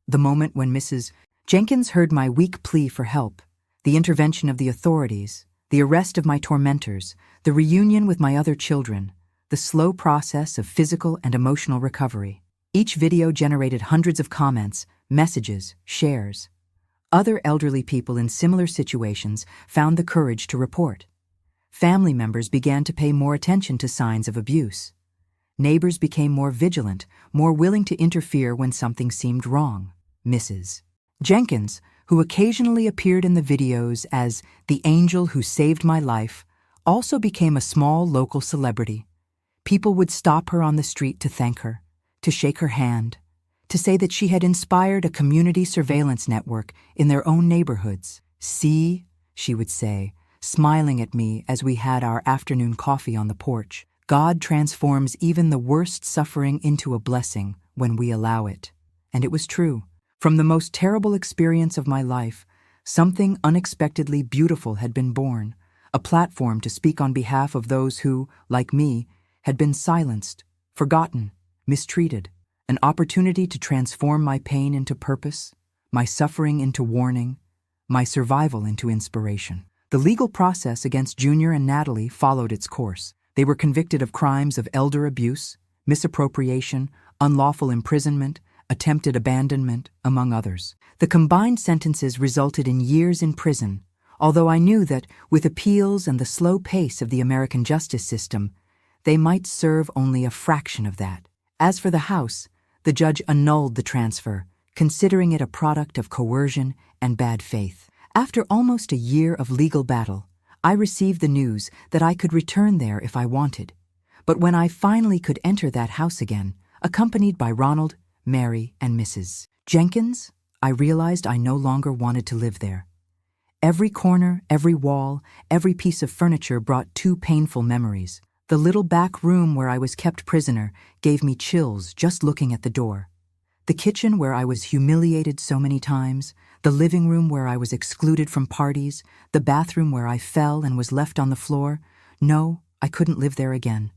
the moment when Mrs. Jenkins heard my weak plea for help, the intervention of the authorities, the arrest of my tormentors, the reunion with my other children, the slow process of physical and emotional recovery. Each video generated hundreds of comments, messages, shares. Other elderly people in similar situations found the courage to report. Family members began to pay more attention to signs of abuse. Neighbors became more vigilant, more willing to interfere when something seemed wrong. Mrs. Jenkins, who occasionally appeared in the videos as the angel who saved my life, also became a small local celebrity. People would stop her on the street to thank her, to shake her hand, to say that she had inspired a community surveillance network in their own neighborhoods. "See," she would say, smiling at me as we had our afternoon coffee on the porch, "God transforms even the worst suffering into a blessing when we allow it." And it was true. From the most terrible experience of my life, something unexpectedly beautiful had been born, a platform to speak on behalf of those who, like me, had been silenced, forgotten, mistreated, an opportunity to transform my pain into purpose, my suffering into warning, my survival into inspiration. The legal process against Junior and Natalie followed its course. They were convicted of crimes of elder abuse, misappropriation, unlawful imprisonment, attempted abandonment, among others. The combined sentences resulted in years in prison, although I knew that, with appeals and the slow pace of the American justice system, they might serve only a fraction of that. As for the house, the judge annulled the transfer, considering it a product of coercion and bad faith. After almost a year of legal battle, I received the news that I could return there if I wanted. But when I finally could enter that house again, accompanied by Ronald, Mary, and Mrs. Jenkins, I realized I no longer wanted to live there. Every corner, every wall, every piece of furniture brought two painful memories. The little back room where I was kept prisoner gave me chills just looking at the door. The kitchen where I was humiliated so many times, the living room where I was excluded from parties, the bathroom where I fell and was left on the floor. No, I couldn't live there again.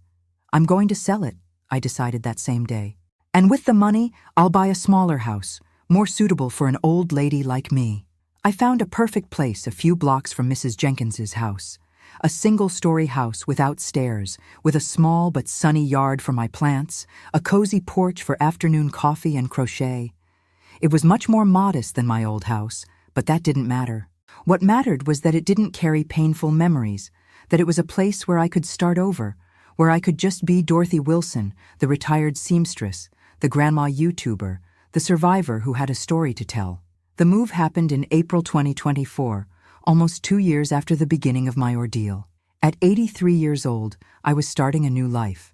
I'm going to sell it, I decided that same day. And with the money, I'll buy a smaller house, more suitable for an old lady like me. I found a perfect place a few blocks from Mrs. Jenkins's house. A single-story house without stairs, with a small but sunny yard for my plants, a cozy porch for afternoon coffee and crochet. It was much more modest than my old house, but that didn't matter. What mattered was that it didn't carry painful memories, that it was a place where I could start over, where I could just be Dorothy Wilson, the retired seamstress, the grandma YouTuber, the survivor who had a story to tell. The move happened in April 2024, almost 2 years after the beginning of my ordeal. At 83 years old, I was starting a new life.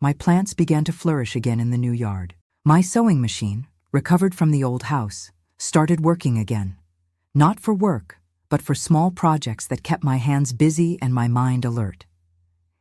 My plants began to flourish again in the new yard. My sewing machine, recovered from the old house, started working again. Not for work, but for small projects that kept my hands busy and my mind alert.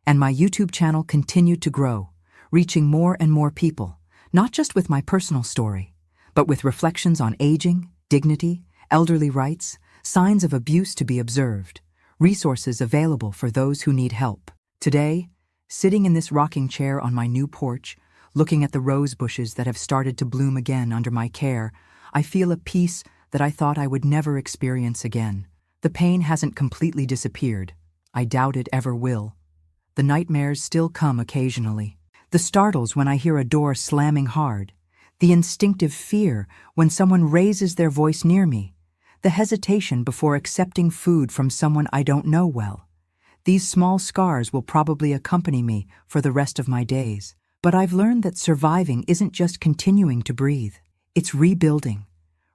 And my YouTube channel continued to grow, reaching more and more people, not just with my personal story, but with reflections on aging, dignity, elderly rights, signs of abuse to be observed, resources available for those who need help. Today, sitting in this rocking chair on my new porch, looking at the rose bushes that have started to bloom again under my care, I feel a peace that I thought I would never experience again. The pain hasn't completely disappeared. I doubt it ever will. The nightmares still come occasionally. The startles when I hear a door slamming hard. The instinctive fear when someone raises their voice near me. The hesitation before accepting food from someone I don't know well. These small scars will probably accompany me for the rest of my days. But I've learned that surviving isn't just continuing to breathe. It's rebuilding,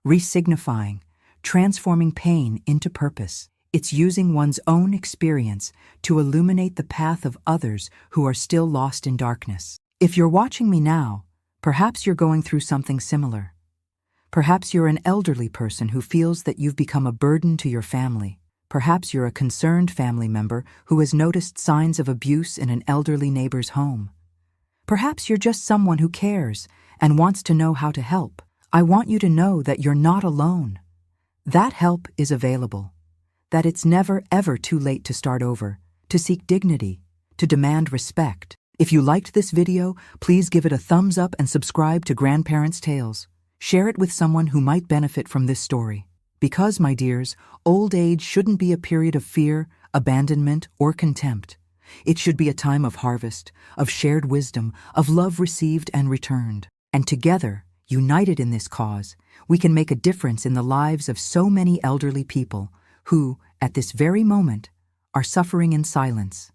resignifying, transforming pain into purpose. It's using one's own experience to illuminate the path of others who are still lost in darkness. If you're watching me now, perhaps you're going through something similar. Perhaps you're an elderly person who feels that you've become a burden to your family. Perhaps you're a concerned family member who has noticed signs of abuse in an elderly neighbor's home. Perhaps you're just someone who cares and wants to know how to help. I want you to know that you're not alone. That help is available. That it's never, ever too late to start over, to seek dignity, to demand respect. If you liked this video, please give it a thumbs up and subscribe to Grandparents' Tales. Share it with someone who might benefit from this story. Because, my dears, old age shouldn't be a period of fear, abandonment, or contempt. It should be a time of harvest, of shared wisdom, of love received and returned. And together, united in this cause, we can make a difference in the lives of so many elderly people who, at this very moment, are suffering in silence,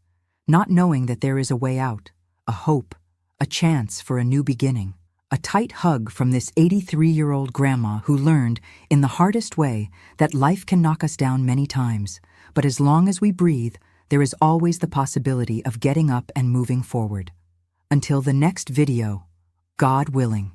not knowing that there is a way out, a hope, a chance for a new beginning. A tight hug from this 83-year-old grandma who learned, in the hardest way, that life can knock us down many times, but as long as we breathe, there is always the possibility of getting up and moving forward. Until the next video, God willing.